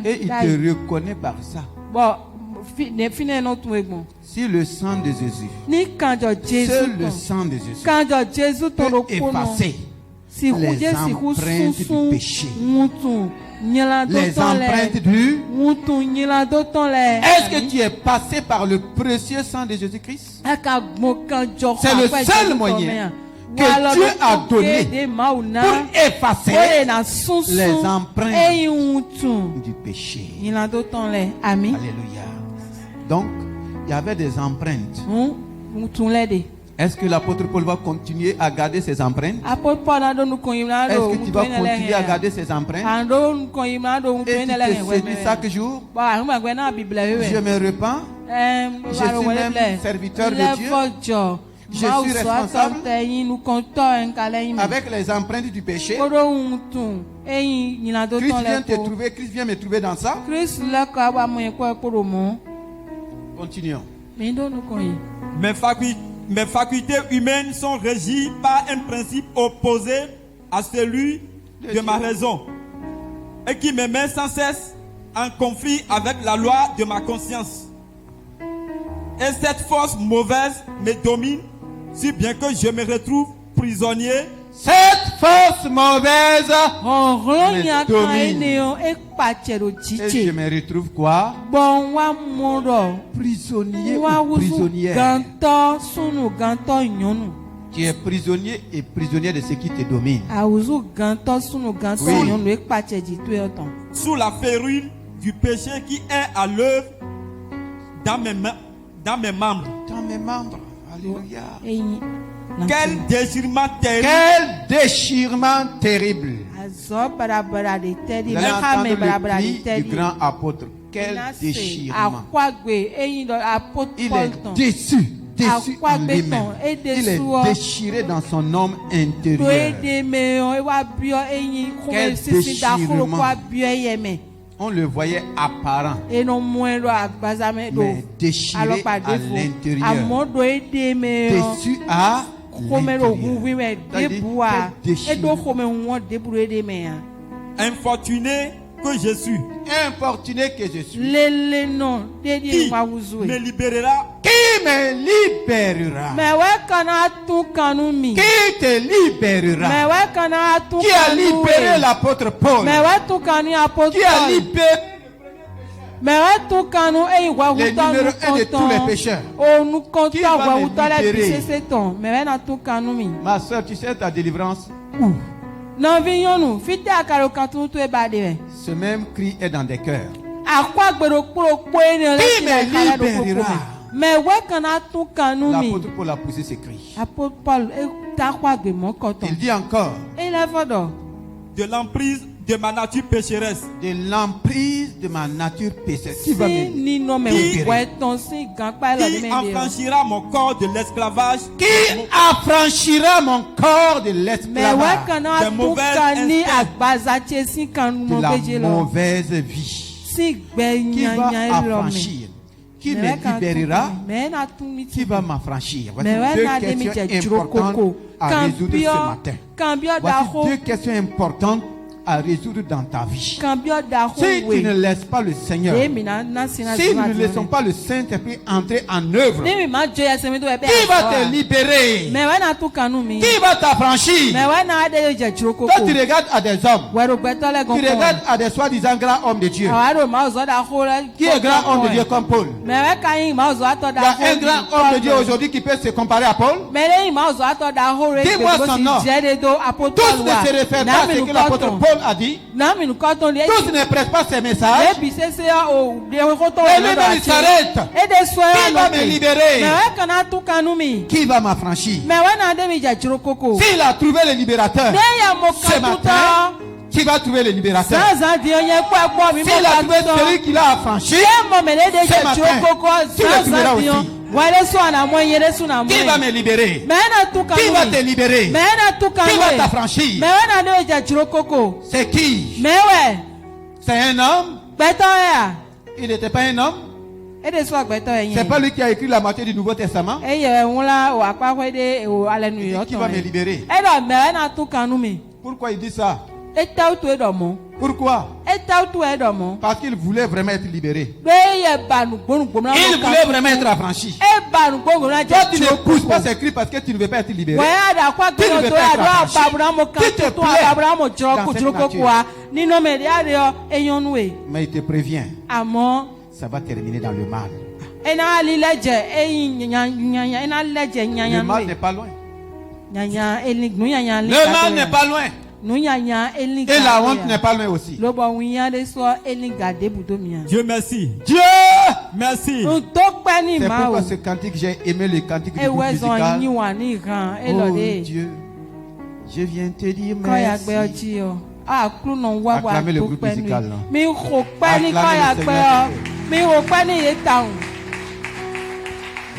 Et il te reconnaît par ça. Si le sang de Jésus, seul le sang de Jésus peut effacer les empreintes du péché, les empreintes du... Est-ce que tu es passé par le précieux sang de Jésus-Christ? C'est le seul moyen que Dieu a donné pour effacer les empreintes du péché. Alléluia. Donc, il y avait des empreintes. Est-ce que l'apôtre Paul va continuer à garder ses empreintes? Est-ce que tu vas continuer à garder ses empreintes? Et tu te séduis chaque jour? Je me repens. Je suis même serviteur de Dieu. Je suis responsable avec les empreintes du péché. Christ vient me trouver dans ça. Continuons. Mes facultés humaines sont régies par un principe opposé à celui de ma raison et qui me met sans cesse en conflit avec la loi de ma conscience. Et cette force mauvaise me domine, si bien que je me retrouve prisonnier. Cette force mauvaise me domine. Et je me retrouve quoi? Prisonnier ou prisonnière. Tu es prisonnier et prisonnière de ce qui te domine. Oui. Sous la férule du péché qui est à l'œuvre dans mes membres. Dans mes membres. Alléluia. Quel déchirement terrible. Quel déchirement terrible. Vous allez entendre le cri du grand apôtre. Quel déchirement. Il est déçu en lui-même. Il est déchiré dans son homme intérieur. Quel déchirement. On le voyait apparent, mais déchiré à l'intérieur, déçu à l'intérieur. Infortuné que je suis. Importuné que je suis. Qui me libérera? Qui me libérera? Qui te libérera? Qui a libéré l'apôtre Paul? Qui a libéré les numéros 1 de tous les pécheurs? Qui va me libérer? Ma soeur, tu sais ta délivrance où? Ce même cri est dans des cœurs. Qui me libérera? L'apôtre Paul a poussé ce cri. Il dit encore de l'emprise de ma nature pécheresse. De l'emprise de ma nature pécheresse. Qui va me libérer? Qui affranchira mon corps de l'esclavage? Qui affranchira mon corps de l'esclavage? De la mauvaise vie. Qui va affranchir? Qui me libérera? Qui va m'affranchir? Voici deux questions importantes à résoudre ce matin. Voici deux questions importantes à résoudre dans ta vie. Si tu ne laisses pas le Seigneur, si nous ne laissons pas le Saint-Esprit entrer en œuvre, qui va te libérer? Qui va t'affranchir? Quand tu regardes à des hommes, tu regardes à des soi-disant grands hommes de Dieu. Qui est grand homme de Dieu comme Paul? Il y a un grand homme de Dieu aujourd'hui qui peut se comparer à Paul? Dis-moi son nom. Tous ne se réfèrent pas à ce que l'apôtre Paul a dit. Tous ne prêtent pas ses messages. Et lui-même il s'arrête. Qui va me libérer? Qui va m'affranchir? S'il a trouvé le libérateur ce matin, qui va trouver le libérateur? S'il a trouvé celui qui l'a affranchi ce matin, tu le trouveras aussi. Qui va me libérer? Qui va te libérer? Qui va t'affranchir? C'est qui? C'est un homme? Il n'était pas un homme? C'est pas lui qui a écrit la moitié du Nouveau Testament? Qui va me libérer? Pourquoi il dit ça? Pourquoi? Parce qu'il voulait vraiment être libéré. Il voulait vraiment être affranchi. Toi, tu ne pousses pas ces cris parce que tu ne veux pas être libéré. Tu ne veux pas être affranchi. Tu te plais dans cette nature. Mais il te prévient. Ça va terminer dans le mal. Le mal n'est pas loin. Le mal n'est pas loin. Et la honte n'est pas loin aussi. Dieu merci. Dieu merci. C'est pourquoi ce cantique, j'ai aimé le cantique du groupe musical. Oh Dieu, je viens te dire merci. Acclamez le groupe musical. Acclamez le Seigneur.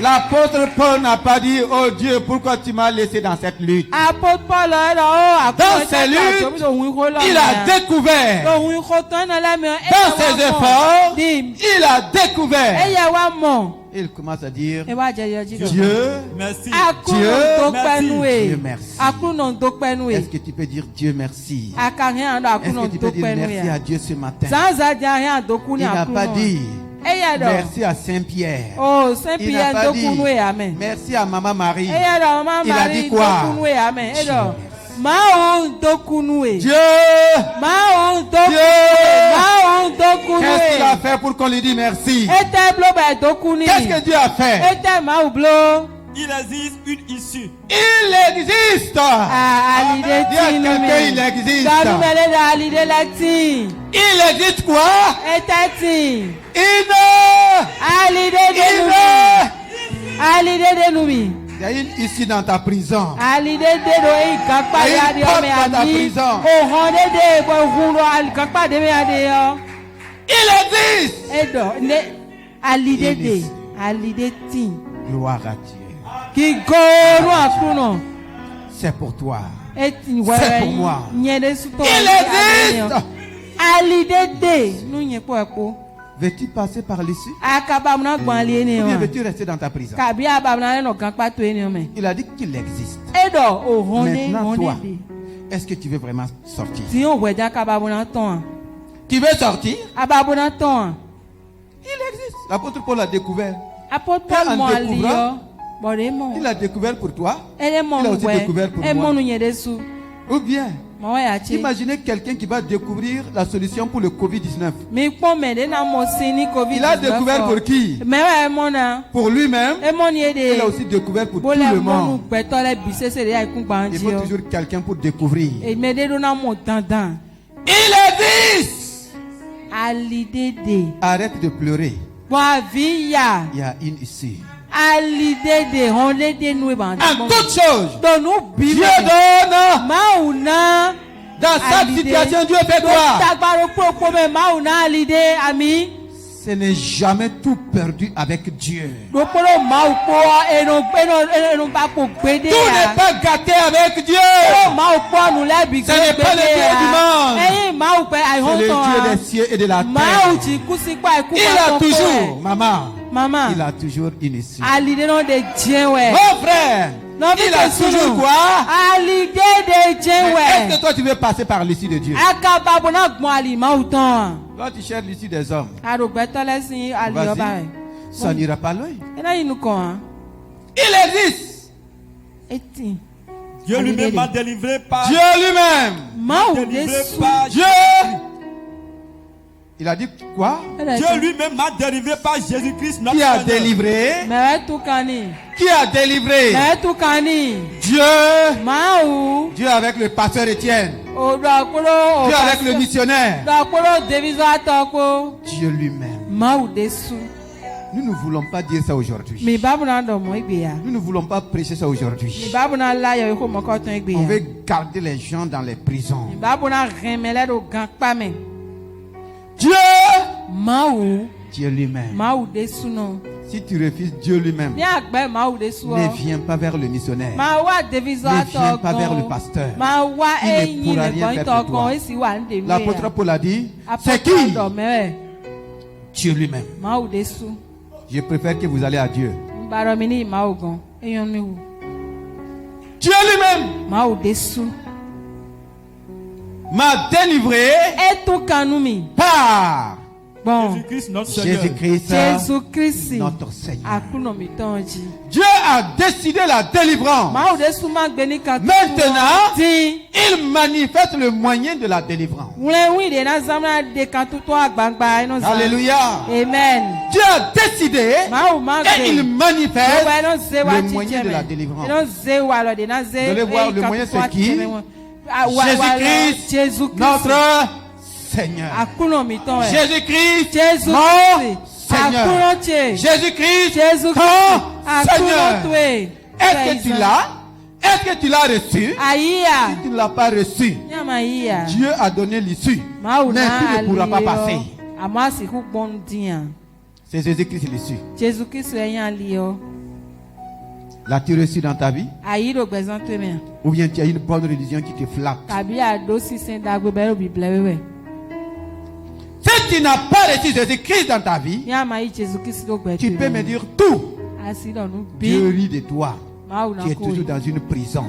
L'apôtre Paul n'a pas dit, oh Dieu, pourquoi tu m'as laissé dans cette lutte? Dans ses luttes, il a découvert. Dans ses efforts, il a découvert. Il commence à dire, Dieu, merci. Dieu, merci. Est-ce que tu peux dire Dieu merci? Est-ce que tu peux dire merci à Dieu ce matin? Il n'a pas dit merci à Saint-Pierre. Oh, Il n'a pas dit merci à Maman Marie. Il a dit quoi? Dieu, qu'est-ce qu'il a fait pour qu'on lui dise merci? Qu'est-ce que Dieu a fait? Il existe une issue. Il existe. Dis à quelqu'un, il existe. Il existe quoi? Il y a une issue dans ta prison. Il y a une porte dans ta prison. Il existe. Gloire à Dieu. C'est pour toi. C'est pour moi. Il existe. Veux-tu passer par l'issue? Ou bien veux-tu rester dans ta prison? Il a dit qu'il existe. Maintenant, toi, est-ce que tu veux vraiment sortir? Tu veux sortir? Il existe. L'apôtre Paul a découvert. Il a découvert pour toi. Il a aussi découvert pour moi. Ou bien, imaginez quelqu'un qui va découvrir la solution pour le Covid-19. Il a découvert pour qui? Pour lui-même. Il a aussi découvert pour tout le monde. Il faut toujours quelqu'un pour découvrir. Il existe. Arrête de pleurer. Il y a une issue. En toute chose, Dieu donne. Dans cette situation, Dieu fait quoi? Ce n'est jamais tout perdu avec Dieu. Tout n'est pas gâté avec Dieu. Ce n'est pas le Dieu du monde. C'est le Dieu des cieux et de la terre. Il a toujours, maman, il a toujours une issue. Mon frère, il a toujours quoi? Est-ce que toi tu veux passer par l'issue de Dieu? Toi tu cherches l'issue des hommes. Vas-y, ça n'ira pas loin. Il existe. Dieu lui-même m'a délivré par Dieu lui-même. Dieu. Il a dit quoi? Dieu lui-même m'a délivré par Jésus-Christ. Qui a délivré? Qui a délivré? Dieu. Dieu avec le pasteur Étienne. Dieu avec le missionnaire. Dieu lui-même. Nous ne voulons pas dire ça aujourd'hui. Nous ne voulons pas prêcher ça aujourd'hui. On veut garder les gens dans les prisons. Dieu, Dieu lui-même. Si tu refuses Dieu lui-même, ne viens pas vers le missionnaire. Ne viens pas vers le pasteur. Il ne pourra rien faire pour toi. L'apôtre Paul a dit, c'est qui? Dieu lui-même. Je préfère que vous allez à Dieu. Dieu lui-même m'a délivré par Jésus-Christ, notre Seigneur. Dieu a décidé la délivrance. Maintenant, il manifeste le moyen de la délivrance. Alléluia. Amen. Dieu a décidé et il manifeste le moyen de la délivrance. Vous allez voir, le moyen c'est qui? Jésus-Christ, notre Seigneur. Jésus-Christ, mon Seigneur. Jésus-Christ, ton Seigneur. Est-ce que tu l'as? Est-ce que tu l'as reçu? Si tu ne l'as pas reçu, Dieu a donné l'issue. Mais tu ne pourras pas passer. C'est Jésus-Christ l'issue. L'as-tu reçu dans ta vie? Ou bien tu as une bonne religion qui te flatte? Si tu n'as pas reçu Jésus-Christ dans ta vie, tu peux me dire tout. Dieu rit de toi. Tu es toujours dans une prison.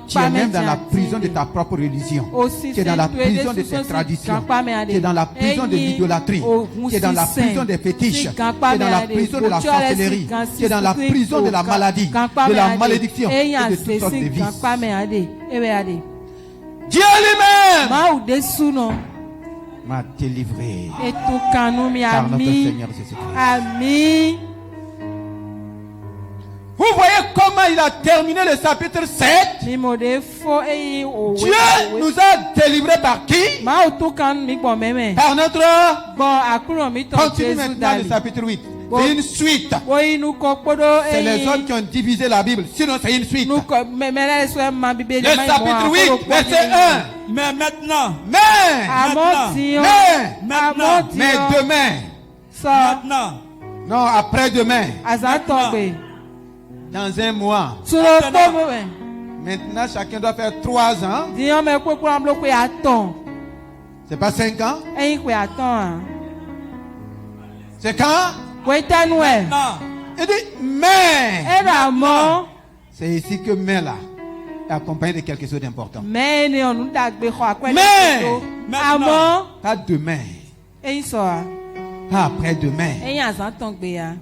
Tu es même dans la prison de ta propre religion. Tu es dans la prison de tes traditions. Tu es dans la prison de l'idolâtrie. Tu es dans la prison des fétiches. Tu es dans la prison de la sorcellerie. Tu es dans la prison de la maladie, de la malédiction et de toutes sortes de vices. Dieu lui-même m'a délivré par notre Seigneur Jésus-Christ. Amen. Vous voyez comment il a terminé le chapitre 7? Dieu nous a délivrés par qui? Par notre... Continue maintenant le chapitre 8. C'est une suite. C'est les hommes qui ont divisé la Bible. Sinon, c'est une suite. Le chapitre 8, verset 1. Mais maintenant. Mais demain. Maintenant. Non, après-demain. Dans un mois. Maintenant, chacun doit faire 3 ans. C'est pas 5 ans? C'est quand? Il dit, mais. C'est ici que mais là est accompagné de quelque chose d'important. Mais. Pas demain. Pas après-demain.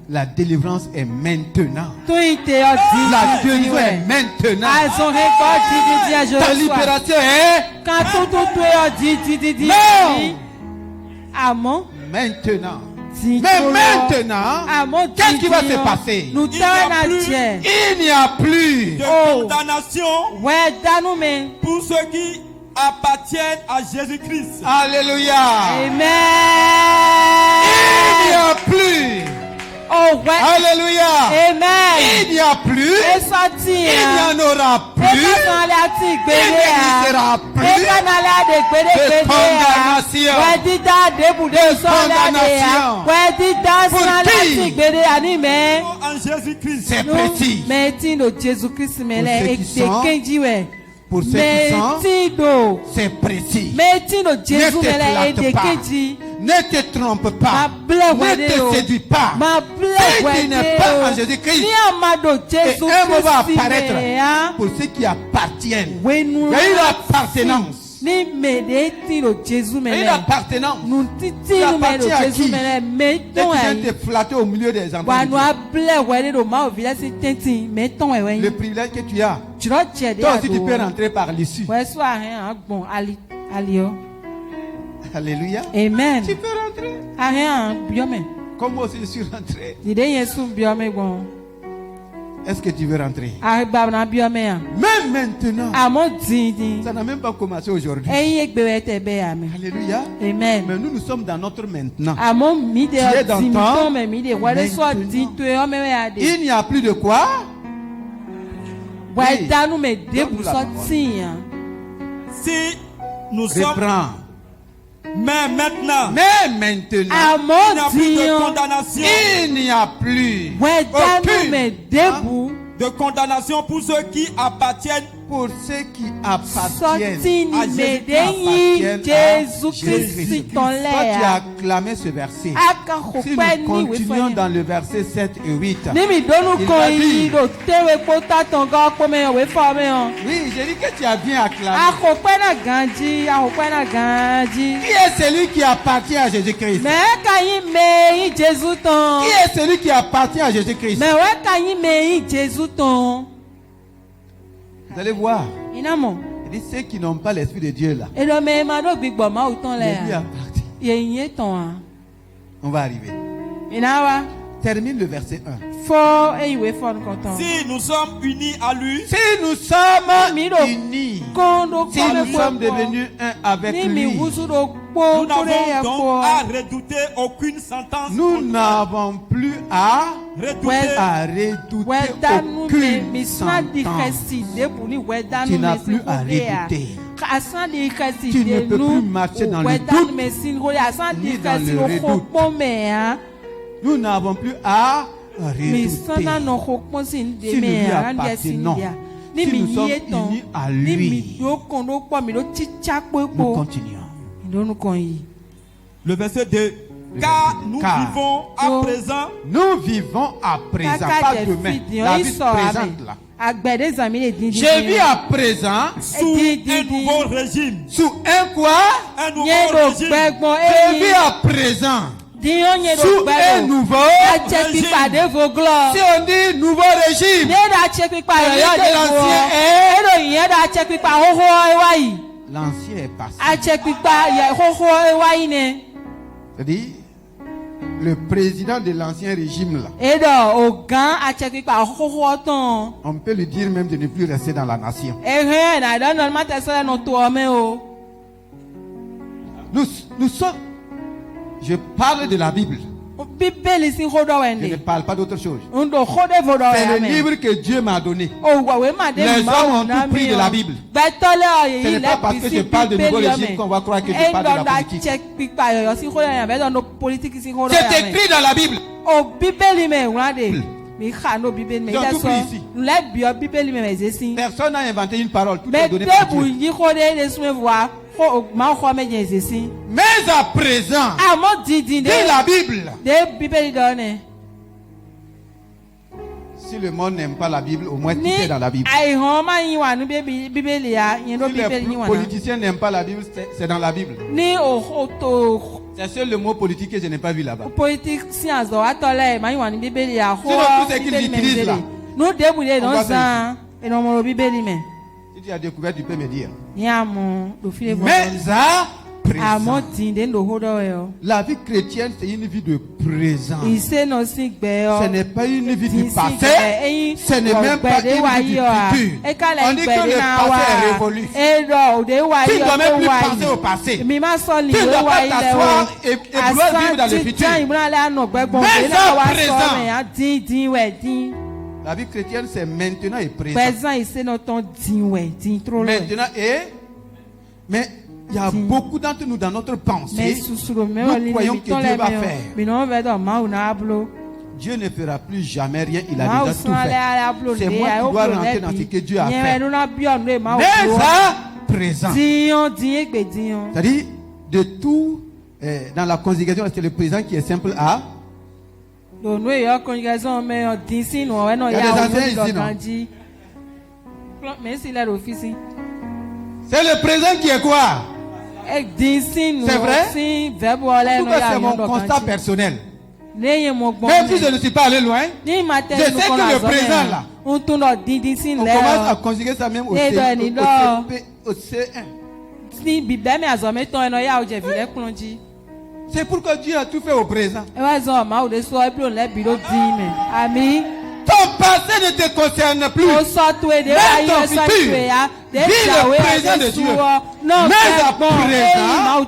La délivrance est maintenant. La délivrance est maintenant. Ta libération est maintenant. Mais maintenant, qu'est-ce qui va se passer? Il n'y a plus de condamnation pour ceux qui appartiennent à Jésus-Christ. Alléluia. Amen. Il n'y a plus. Alléluia. Amen. Il n'y a plus. Il n'y en aura plus. Il n'existera plus de condamnation. En Jésus-Christ. C'est précis. Pour ceux qui sont, c'est précis. Ne te flatte pas. Ne te trompe pas. Ne te séduis pas. Si tu n'es pas en Jésus-Christ, et un mot va apparaître pour ceux qui appartiennent. Il y a une appartenance. Une appartenance. Tu appartiens à qui? Et tu viens te flatter au milieu des enfants. Le privilège que tu as. Toi aussi tu peux rentrer par l'issue. Alléluia. Amen. Tu peux rentrer. Comme moi aussi je suis rentré. Est-ce que tu veux rentrer? Même maintenant. Ça n'a même pas commencé aujourd'hui. Alléluia. Amen. Mais nous sommes dans notre maintenant. Tu es dans ton maintenant. Il n'y a plus de quoi? Oui. Si nous sommes... Mais maintenant, il n'y a plus de condamnation. Il n'y a plus aucune de condamnation pour ceux qui appartiennent à Jésus-Christ. Toi, tu as acclamé ce verset. Si nous continuons dans le verset 7 et 8, il va dire, oui, j'ai dit que tu as bien acclamé. Qui est celui qui appartient à Jésus-Christ? Qui est celui qui appartient à Jésus-Christ? Vous allez voir. Il dit ceux qui n'ont pas l'esprit de Dieu là. On va arriver. Termine le verset 1. Si nous sommes unis à lui, si nous sommes unis, si nous sommes devenus un avec lui, nous n'avons donc à redouter aucune sentence. Nous n'avons plus à redouter aucune sentence. Tu n'as plus à redouter. Tu ne peux plus marcher dans le doute ni dans le redoute. Nous n'avons plus à redouté. Si nous lui appartenons, si nous sommes unis à lui, nous continuons. Le verset 2. Car nous vivons à présent. Nous vivons à présent, pas demain. La vie présente là. Je vis à présent sous un nouveau régime. Sous un quoi? Un nouveau régime. Je vis à présent sous un nouveau régime. Si on dit nouveau régime, l'ancien est passé. C'est-à-dire, le président de l'ancien régime là, on peut lui dire même de ne plus rester dans la nation. Nous sommes, je parle de la Bible. Je ne parle pas d'autre chose. C'est le livre que Dieu m'a donné. Les hommes ont tout pris de la Bible. Ce n'est pas parce que je parle de nouveau régime qu'on va croire que je parle de la politique. C'est écrit dans la Bible. Ils ont tout pris ici. Personne n'a inventé une parole. Tout est donné par Dieu. Mais à présent, de la Bible. Si le monde n'aime pas la Bible, au moins tout est dans la Bible. Si les politiciens n'aiment pas la Bible, c'est dans la Bible. C'est seul le mot politique que je n'ai pas vu là-bas. Sinon, tout ce qu'ils utilisent là, si tu as découvert, tu peux me dire. Mais à présent, la vie chrétienne, c'est une vie de présent. Ce n'est pas une vie du passé. Ce n'est même pas une vie du futur. On dit que le passé est révolu. Tu ne dois même plus penser au passé. Tu ne dois pas t'asseoir et vouloir vivre dans le futur. Mais à présent, la vie chrétienne, c'est maintenant et présent. Maintenant et... Mais il y a beaucoup d'entre nous dans notre pensée. Nous croyons que Dieu va faire. Dieu ne fera plus jamais rien. Il a déjà tout fait. C'est moi qui dois rentrer dans ce que Dieu a fait. Mais à présent. C'est-à-dire, de tout, dans la conjugation, c'est le présent qui est simple à... Il y a des anciens ici, non? C'est le présent qui est quoi? C'est vrai? En tout cas, c'est mon constat personnel. Même si je ne suis pas allé loin, je sais que le présent là, on commence à conjuguer ça même au C1. C'est pourquoi Dieu a tout fait au présent. Ton passé ne te concerne plus. Même ton futur. Vis le présent de Dieu. Mais à présent,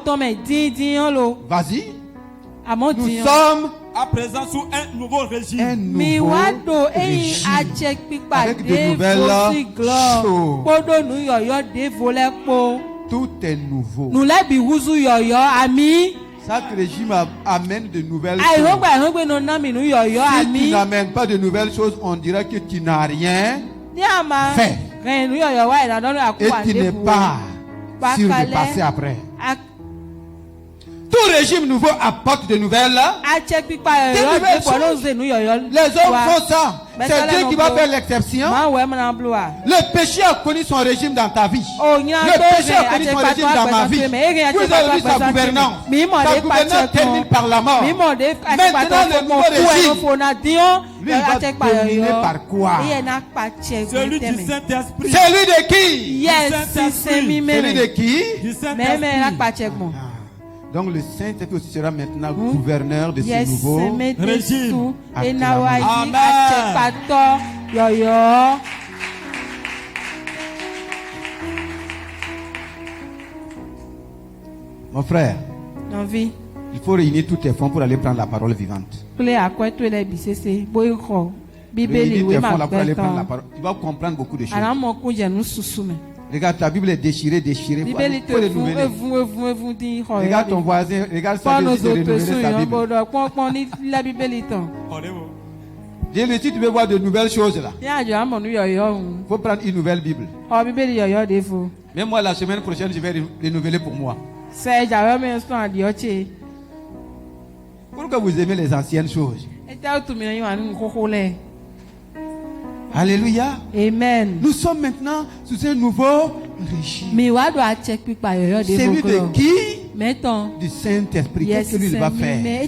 vas-y. Nous sommes à présent sous un nouveau régime. Un nouveau régime. Avec de nouvelles choses. Tout est nouveau. Chaque régime amène de nouvelles choses. Si tu n'amènes pas de nouvelles choses, on dira que tu n'as rien fait. Et tu n'es pas sûr de passer après. Tout régime nouveau apporte de nouvelles. Les hommes font ça. C'est Dieu qui va faire l'exception. Le péché a connu son régime dans ta vie. Le péché a connu son régime dans ma vie. Vous avez vu sa gouvernance. Sa gouvernance termine par la mort. Maintenant, le nouveau régime, lui, va terminer par quoi? Celui du Saint-Esprit. Celui de qui? Celui de qui? Du Saint-Esprit. Donc le Saint-Esprit aussi sera maintenant gouverneur de ce nouveau régime. Amen. Mon frère, il faut réunir tous tes fonds pour aller prendre la parole vivante. Réunir tes fonds là pour aller prendre la parole. Tu vas comprendre beaucoup de choses. Regarde, ta Bible est déchirée. Il faut renouveler. Regarde ton voisin, regarde sa Bible, renouveler sa Bible. Dis lui, si tu veux voir de nouvelles choses là, il faut prendre une nouvelle Bible. Même moi, la semaine prochaine, je vais renouveler pour moi. Pourquoi vous aimez les anciennes choses? Alléluia. Amen. Nous sommes maintenant sous un nouveau régime. Celui de qui? Du Saint-Esprit. Qu'est-ce que lui va faire?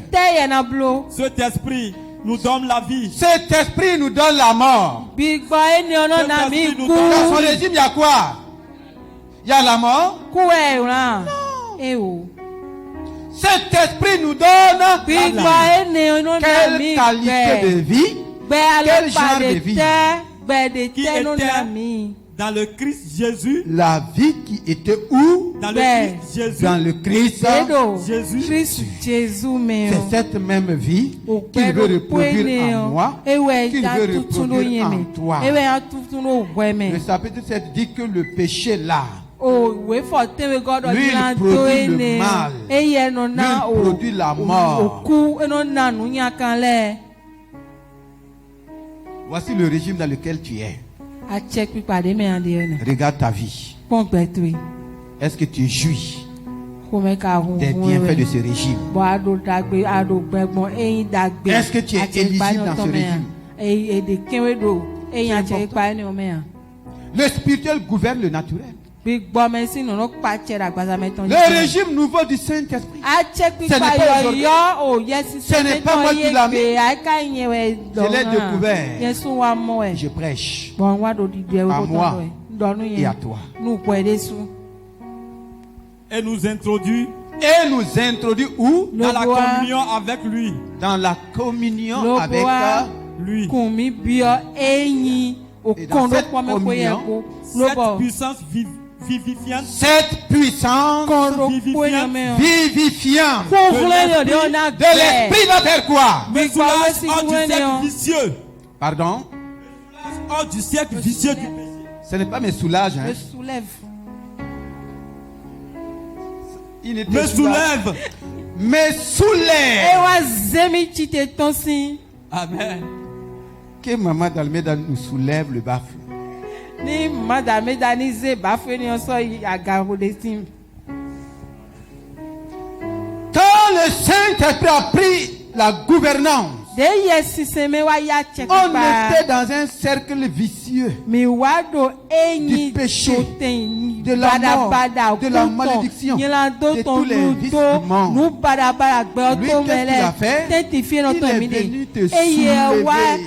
Cet esprit nous donne la vie. Cet esprit nous donne la mort. Dans son régime, il y a quoi? Il y a la mort? Non. Cet esprit nous donne quelle qualité de vie? Quel genre de vie? Qui était dans le Christ Jésus. La vie qui était où? Dans le Christ Jésus. Dans le Christ Jésus. C'est cette même vie qu'il veut reproduire en moi, qu'il veut reproduire en toi. Le chapitre 7 dit que le péché là, lui il produit le mal, lui il produit la mort. Voici le régime dans lequel tu es. Regarde ta vie. Est-ce que tu jouis des bienfaits de ce régime? Est-ce que tu es éligible dans ce régime? Le spirituel gouverne le naturel. Le régime nouveau du Saint-Esprit. Ce n'est pas moi qui l'ai mis. Je l'ai découvert. Je prêche à moi et à toi. Et nous introduit. Où? Dans la communion avec lui. Dans la communion avec lui. Et dans cette communion, cette puissance vivifiante. Cette puissance vivifiante de l'esprit va faire quoi? Me soulage hors du cercle vicieux. Pardon? Hors du cercle vicieux du péché. Ce n'est pas me soulage. Me soulève. Me soulève. Me soulève. Amen. Que Maman Dalmeda nous soulève le bafle. Quand le Saint-Esprit a pris la gouvernance, on était dans un cercle vicieux du péché, de la mort, de la malédiction, de tous les vices du monde. Lui, qu'est-ce qu'il a fait? Il est venu te soulever.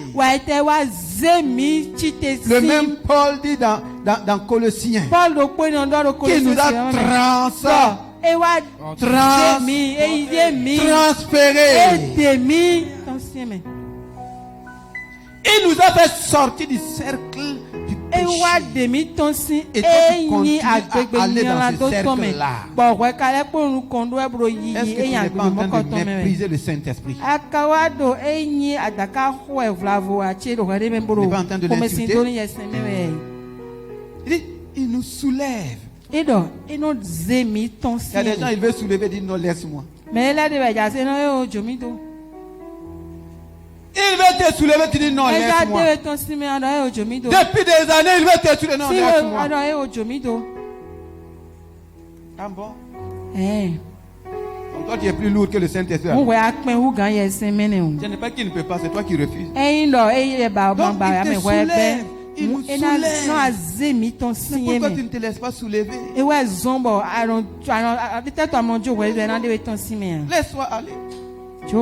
Le même Paul dit dans Colossiens qu'il nous a transférés. Il nous a fait sortir du cercle du péché. Et toi, tu continues à aller dans ce cercle-là. Est-ce que tu n'es pas en train de mépriser le Saint-Esprit? Tu n'es pas en train de l'insulter? Il nous soulève. Il y a des gens, ils veulent soulever, ils disent non, laisse-moi. Il veut te soulever, tu dis non, laisse-moi. Depuis des années, il veut te soulever, non, laisse-moi. Ah bon? Donc toi, tu es plus lourd que le Saint-Esprit. Ce n'est pas qu'il ne peut pas, c'est toi qui refuses. Donc il te soulève. Il nous soulève. C'est pourquoi tu ne te laisses pas soulever. Laisse-toi aller. Il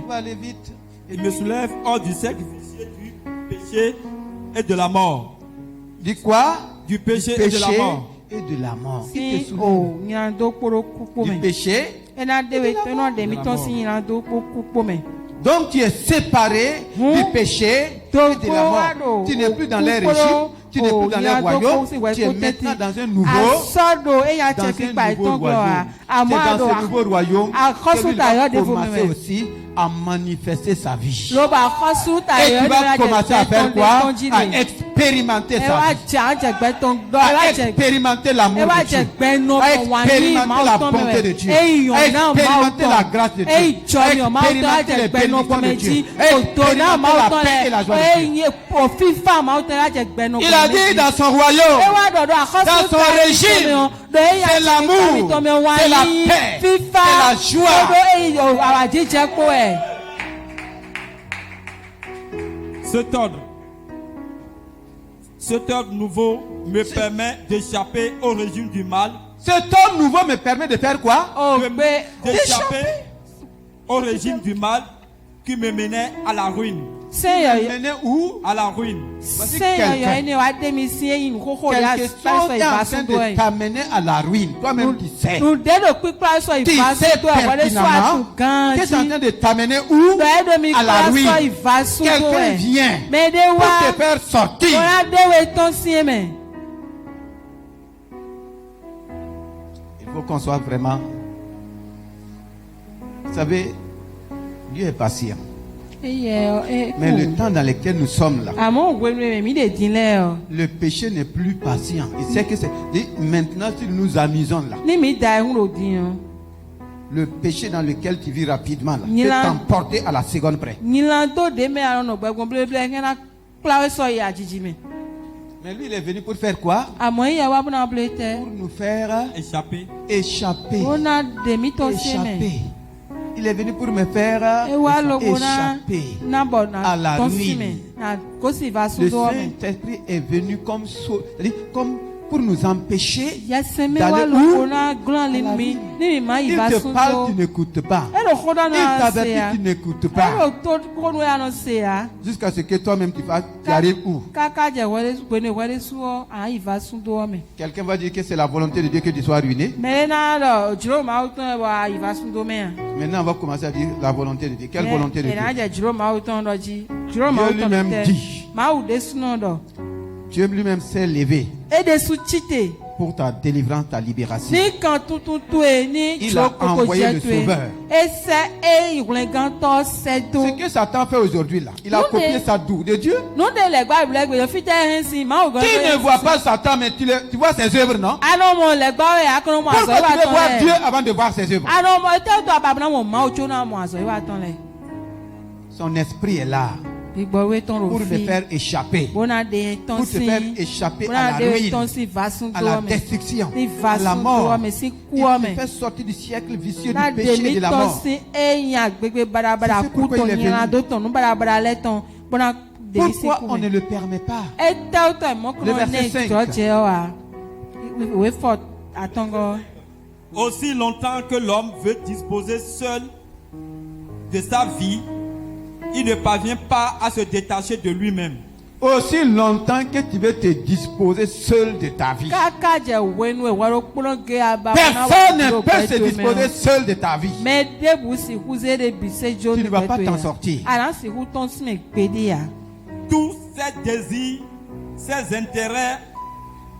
va aller vite. Il me soulève hors du cercle vicieux du péché et de la mort. Du quoi? Du péché et de la mort. Et de la mort. Il te soulève. Du péché et de la mort. Donc tu es séparé du péché et de la mort. Tu n'es plus dans les régimes, tu n'es plus dans les royaumes, tu es maintenant dans un nouveau royaume. C'est dans ce nouveau royaume que lui va commencer aussi à manifester sa vie. Et tu vas commencer à faire quoi? À expérimenter expérimenter sa vie, à expérimenter l'amour de Dieu, à expérimenter la bonté de Dieu, à expérimenter la grâce de Dieu, à expérimenter les bénédictions de Dieu, à expérimenter la paix et la joie de Dieu. Il a dit dans son royaume, dans son régime, c'est l'amour, c'est la paix, c'est la joie. Cet ordre nouveau me permet d'échapper au régime du mal. Cet ordre nouveau me permet de faire quoi? D'échapper au régime du mal qui me menait à la ruine. Menait où? À la ruine. Voici quelque chose est en train de t'amener à la ruine. Toi-même tu sais. Tu sais pertinemment qu'est-ce qui est en train de t'amener où? À la ruine. Quelqu'un vient pour te faire sortir. Il faut qu'on soit vraiment... Vous savez, Dieu est patient. Mais le temps dans lequel nous sommes là, le péché n'est plus patient. Il sait que c'est maintenant si nous nous amusons là, le péché dans lequel tu vis rapidement là, peut t'emporter à la seconde près. Mais lui, il est venu pour faire quoi? Pour nous faire échapper. Il est venu pour me faire échapper à la ruine. Le Saint-Esprit est venu comme pour nous empêcher d'aller où? Il te parle, tu n'écoutes pas. Il t'avertit, tu n'écoutes pas. Jusqu'à ce que toi-même tu arrives où? Quelqu'un va dire que c'est la volonté de Dieu que tu sois ruiné. Maintenant, on va commencer à dire la volonté de Dieu. Quelle volonté de Dieu? Dieu lui-même dit. Dieu lui-même s'est levé pour ta délivrance, ta libération. Il a envoyé le Sauveur. Ce que Satan fait aujourd'hui là, il a copié ça d'où? De Dieu. Tu ne vois pas Satan, mais tu vois ses œuvres, non? Pourquoi tu veux voir Dieu avant de voir ses œuvres? Son esprit est là pour te faire échapper, pour te faire échapper à la ruine, à la destruction, à la mort. Il te fait sortir du siècle vicieux du péché et de la mort. C'est pourquoi il est venu. Pourquoi on ne le permet pas? Le verset 5. Aussi longtemps que l'homme veut disposer seul de sa vie, il ne parvient pas à se détacher de lui-même. Aussi longtemps que tu veux te disposer seul de ta vie. Personne ne peut se disposer seul de ta vie. Tu ne vas pas t'en sortir. Tous ses désirs, ses intérêts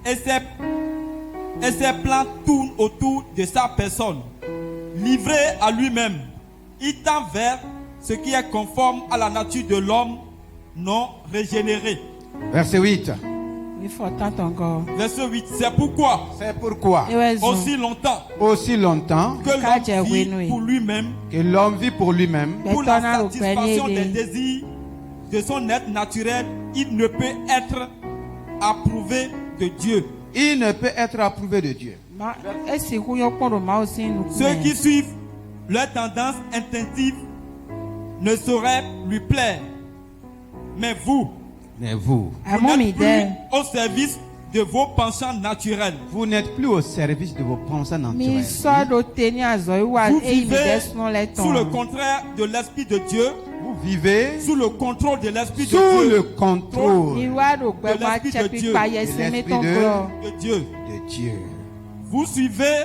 et ses plans tournent autour de sa personne. Livré à lui-même, il tend vers ce qui est conforme à la nature de l'homme non régénéré. Verset 8. Verset 8. C'est pourquoi aussi longtemps que l'homme vit pour lui-même, pour la satisfaction des désirs de son être naturel, il ne peut être approuvé de Dieu. Il ne peut être approuvé de Dieu. Ceux qui suivent leur tendance instinctive ne sauraient lui plaire. Mais vous n'êtes plus au service de vos penchants naturels. Vous n'êtes plus au service de vos penchants naturels. Vous vivez sous le contraire de l'Esprit de Dieu. Vous vivez sous le contrôle de l'Esprit de Dieu. Sous le contrôle de l'Esprit de Dieu. Vous suivez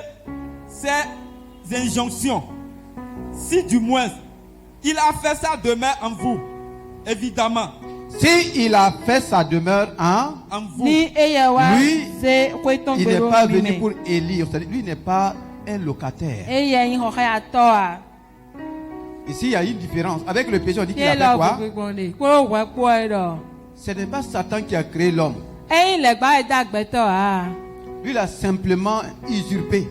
ses injonctions. Si du moins il a fait sa demeure en vous, évidemment. Si il a fait sa demeure en vous, lui, il n'est pas venu pour élire. Lui n'est pas un locataire. Ici, il y a une différence. Avec le péché, on dit qu'il a fait quoi? Ce n'est pas Satan qui a créé l'homme. Lui, il a simplement usurpé.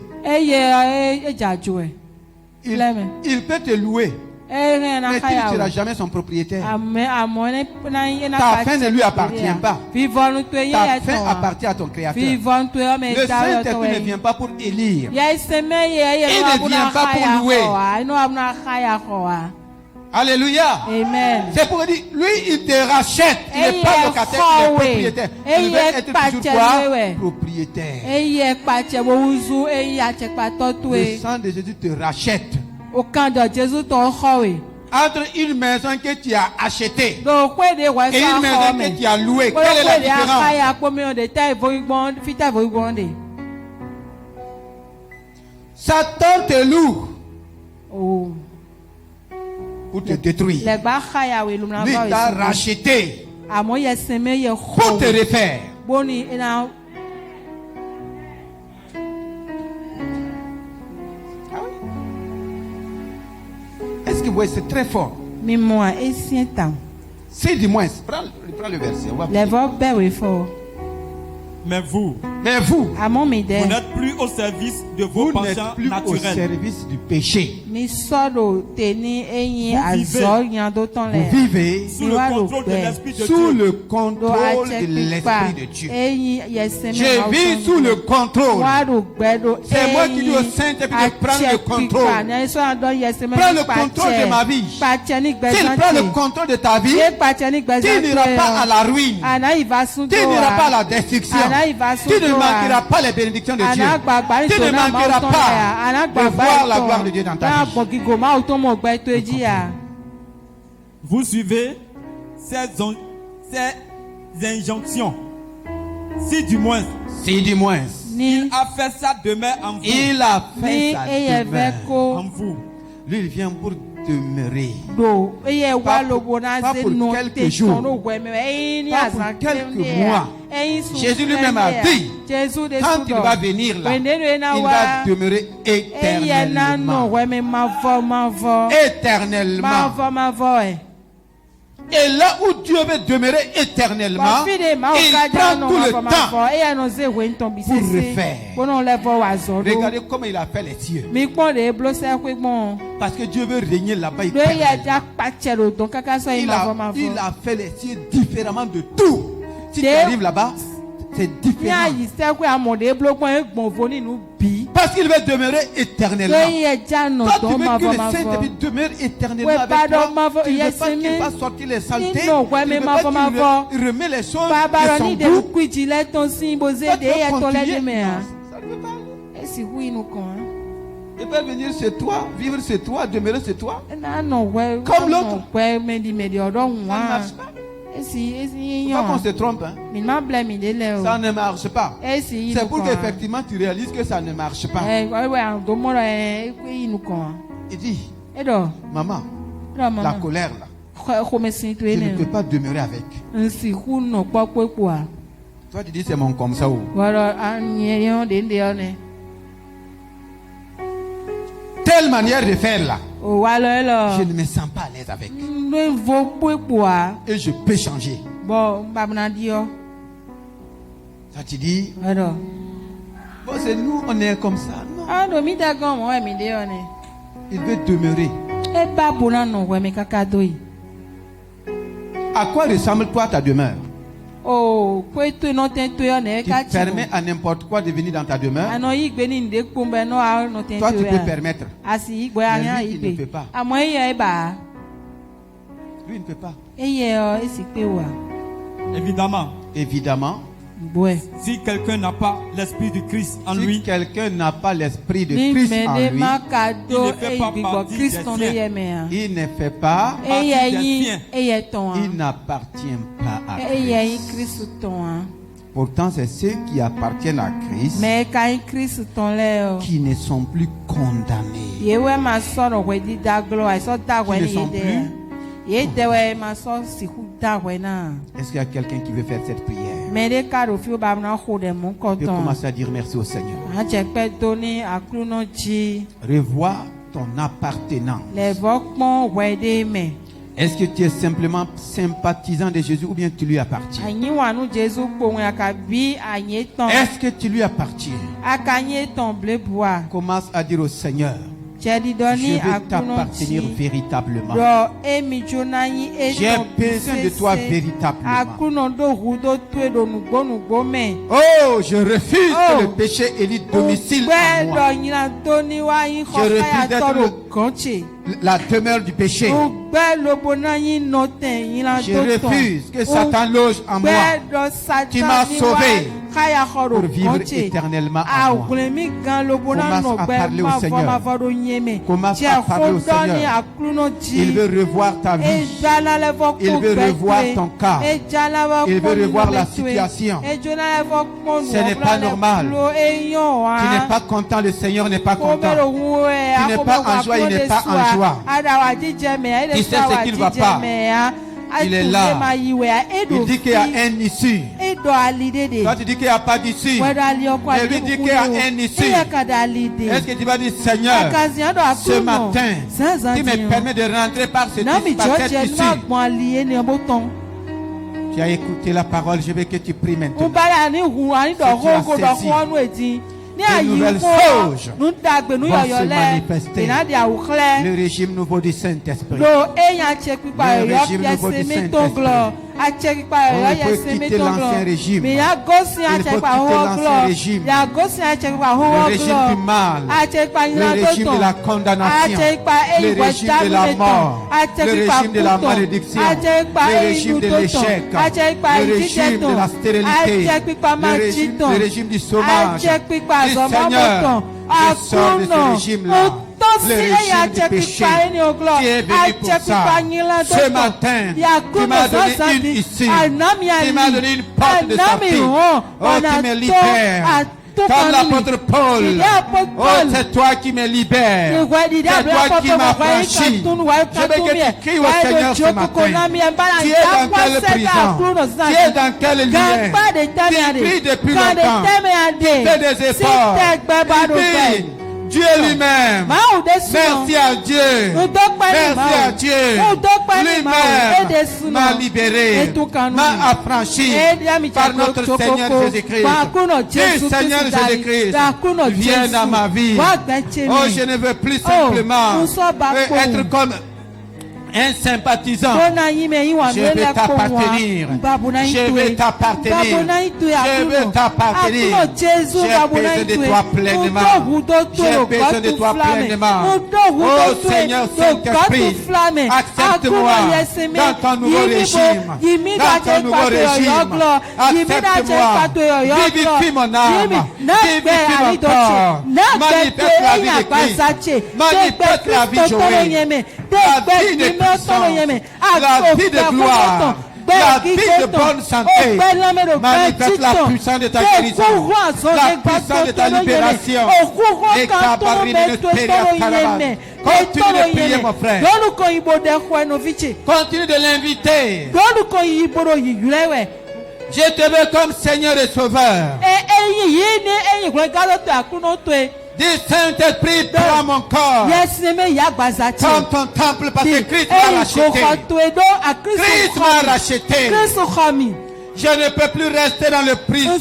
Il peut te louer, mais tu ne seras jamais son propriétaire. Ta fin ne lui appartient pas. Ta fin appartient à ton Créateur. Le Saint-Esprit ne vient pas pour élire. Il ne vient pas pour louer. Alléluia. Amen. C'est pour dire, lui, il te rachète. Il n'est pas locataire, il est propriétaire. Il veut être toujours quoi? Propriétaire. Le sang de Jésus te rachète. Entre une maison que tu as achetée et une maison que tu as louée, quelle est la différence? Satan te loue pour te détruire. Lui t'a racheté pour te refaire. Est-ce que vous voyez, c'est très fort. C'est du moins, prends le verset. Mais vous, vous n'êtes plus au service de vos penchants naturels. Au service du péché. Vous vivez sous le contrôle de l'Esprit de Dieu. Sous le contrôle de l'Esprit de Dieu. Je vis sous le contrôle. C'est moi qui dis au Saint-Esprit de prendre le contrôle. Prends le contrôle de ma vie. S'il prend le contrôle de ta vie, tu n'iras pas à la ruine. Tu n'iras pas à la destruction. Tu ne manqueras pas les bénédictions de Dieu. Tu ne manqueras pas de voir la gloire de Dieu dans ta vie. Vous suivez ces injonctions. Si du moins, il a fait ça demain en vous. Il a fait ça demain en vous. Lui, il vient pour demeurer. Pas pour quelques jours, pas pour quelques mois. Jésus lui-même a dit, quand il va venir là, il va demeurer éternellement. Éternellement. Et là où Dieu veut demeurer éternellement, il prend tout le temps pour refaire. Regardez comment il a fait les cieux. Parce que Dieu veut régner là-bas. Il a fait les cieux différemment de tout. Si tu arrives là-bas, c'est différent. Parce qu'il veut demeurer éternellement. Toi, tu veux que le Saint-Esprit demeure éternellement avec toi. Tu ne veux pas qu'il va sortir les saletés. Tu ne veux pas qu'il remet les choses qui sont goût. Toi, tu veux continuer. Ça ne veut pas aller. Il peut venir chez toi, vivre chez toi, demeurer chez toi. Comme l'autre. Ça ne marche pas. Il faut pas qu'on se trompe. Hein. Ça ne marche pas. C'est pour qu'effectivement tu réalises que ça ne marche pas. Il dit, maman, la colère là, je ne peux pas demeurer avec. Toi tu dis c'est mon comme ça. Telle manière de faire là, je ne me sens pas à l'aise avec. Et je peux changer. Ça tu dis, bon c'est nous on est comme ça. Non. Il veut demeurer. À quoi ressemble-toi ta demeure? Tu permets à n'importe quoi de venir dans ta demeure. Toi tu peux permettre. Mais lui il ne peut pas. Lui il ne peut pas. Évidemment. Si quelqu'un n'a pas l'esprit du Christ en lui, il ne fait pas partie des siens. Il ne fait pas partie des siens. Il n'appartient pas à Christ. Pourtant, c'est ceux qui appartiennent à Christ qui ne sont plus condamnés. Qui ne sont plus. Est-ce qu'il y a quelqu'un qui veut faire cette prière? Je vais commencer à dire merci au Seigneur. Revois ton appartenance. Est-ce que tu es simplement sympathisant de Jésus ou bien tu lui appartiens? Est-ce que tu lui appartiens? Commence à dire au Seigneur, je veux t'appartenir véritablement. J'ai besoin de toi véritablement. Oh, je refuse que le péché ait domicile en moi. Je refuse d'être la demeure du péché. Je refuse que Satan loge en moi. Tu m'as sauvé pour vivre éternellement en moi. Commence à parler au Seigneur. Commence à parler au Seigneur. Il veut revoir ta vie. Il veut revoir ton cas. Il veut revoir la situation. Ce n'est pas normal. Tu n'es pas content, le Seigneur n'est pas content. Tu n'es pas en joie, il n'est pas en joie. Il sait ce qu'il ne va pas. Il est là. Il dit qu'il y a un issue. Toi tu dis qu'il n'y a pas d'issue. Et lui dit qu'il y a un issue. Est-ce que tu vas dire, Seigneur, ce matin, tu me permets de rentrer par cette issue? Tu as écouté la parole, je veux que tu pries maintenant. Les nouvelles choses vont se manifester. Le régime nouveau du Saint-Esprit. Le régime nouveau du Saint-Esprit. On peut quitter l'ancien régime. Il faut quitter l'ancien régime. Le régime du mal. Le régime de la condamnation. Le régime de la mort. Le régime de la malédiction. Le régime de l'échec. Le régime de la stérilité. Le régime du chômage. Le Seigneur, je sors de ce régime-là. Le régime du péché. Tu es venu pour ça. Ce matin, tu m'as donné une issue. Tu m'as donné une porte de sortie. Oh, tu me libères. Comme l'apôtre Paul. Oh, c'est toi qui me libères. C'est toi qui m'as franchi. Je veux que tu cries au Seigneur ce matin. Tu es dans quelle prison? Tu es dans quel lien? Tu pries depuis longtemps. Tu fais des efforts. Dieu lui-même. Merci à Dieu. Merci à Dieu. Lui-même m'a libéré, m'a affranchi par notre Seigneur Jésus-Christ. Dis, Seigneur Jésus-Christ, viens dans ma vie. Oh, je ne veux plus simplement être comme un sympathisant. Je vais t'appartenir. Je vais t'appartenir. Je veux t'appartenir. J'ai besoin de toi pleinement. J'ai besoin de toi pleinement. Oh Seigneur Saint-Esprit, accepte-moi dans ton nouveau régime. Dans ton nouveau régime. Accepte-moi. Vivifie mon âme. Vivifie mon corps. Manifeste la vie de Christ. Manifeste la vie de Joël. La vie de puissance, la vie de gloire, la vie de bonne santé. Manifeste la puissance de ta guérison, la puissance de ta libération. Et ta barrière de continue de prier, mon frère. Continue de l'inviter. Je te veux comme Seigneur et Sauveur. Dis, Saint-Esprit, prends mon corps comme ton temple parce que Christ m'a racheté. Christ m'a racheté. Je ne peux plus rester dans la prison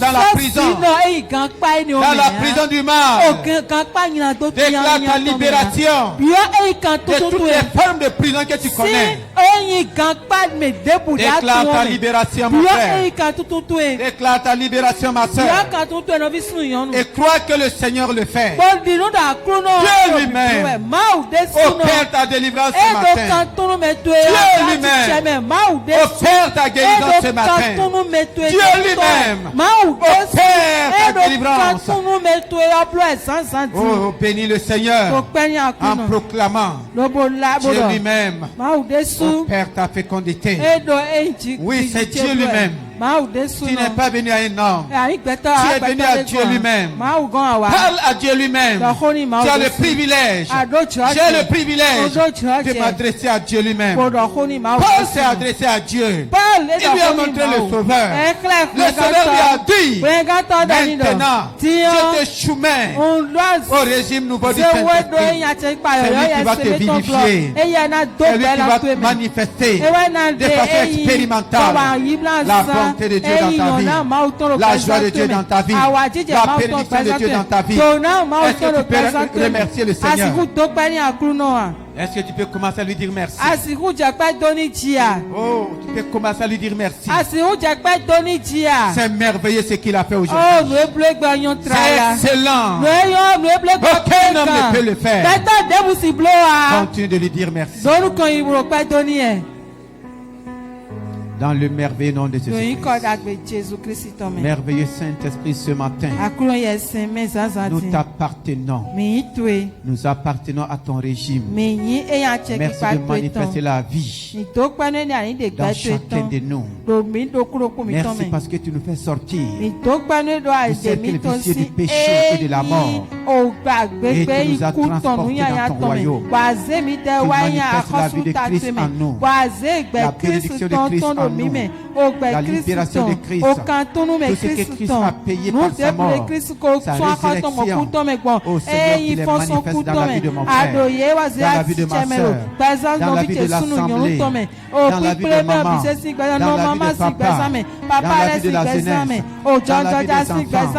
du mal. Déclare ta libération de toutes les formes de prison que tu connais. Déclare ta libération, mon frère. Déclare ta libération, ma soeur. Et crois que le Seigneur le fait. Dieu lui-même opère ta délivrance ce matin. Dieu lui-même opère ta guérison ce matin. Dieu lui-même opère ta délivrance. Oh, bénis le Seigneur en proclamant. Dieu lui-même opère ta fécondité. Oui, c'est Dieu lui-même. Tu n'es pas venu à un homme. Tu es venu à Dieu lui-même. Parle à Dieu lui-même. Tu as le privilège. J'ai le privilège de m'adresser à Dieu lui-même. Paul s'est adressé à Dieu. Il lui a montré le Sauveur. Le Sauveur lui a dit, maintenant, je te soumets au régime nouveau du Saint-Esprit. C'est lui qui va te vivifier. C'est lui qui va te manifester de façon expérimentale la bonté de Dieu dans ta vie, la joie de Dieu dans ta vie, la bénédiction de Dieu dans ta vie. Est-ce que tu peux remercier le Seigneur? Est-ce que tu peux commencer à lui dire merci? Oh, tu peux commencer à lui dire merci. C'est merveilleux ce qu'il a fait aujourd'hui. C'est excellent. Aucun homme ne peut le faire. Continue de lui dire merci. Dans le merveilleux nom de Jésus-Christ. Merveilleux Saint-Esprit, ce matin, nous t'appartenons. Nous appartenons à ton régime. Merci de manifester la vie dans chacun de nous. Merci parce que tu nous fais sortir du cercle vicieux du péché et de la mort. Et tu nous as transportés dans ton royaume. Tu manifestes la vie de Christ en nous. La bénédiction de Christ en nous. La libération de Christ. Tout ce que Christ a payé par sa mort. Sa résurrection. Oh Seigneur, qu'il est manifeste dans la vie de mon frère, dans la vie de ma soeur, dans la vie de l'assemblée, dans la vie de maman, dans la vie de papa, dans la vie de la jeunesse, dans la vie des enfants.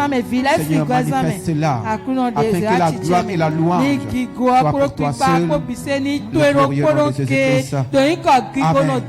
Seigneur, manifeste cela afin que la gloire et la louange soient pour toi seul, le glorieux nom de Jésus-Christ. Amen.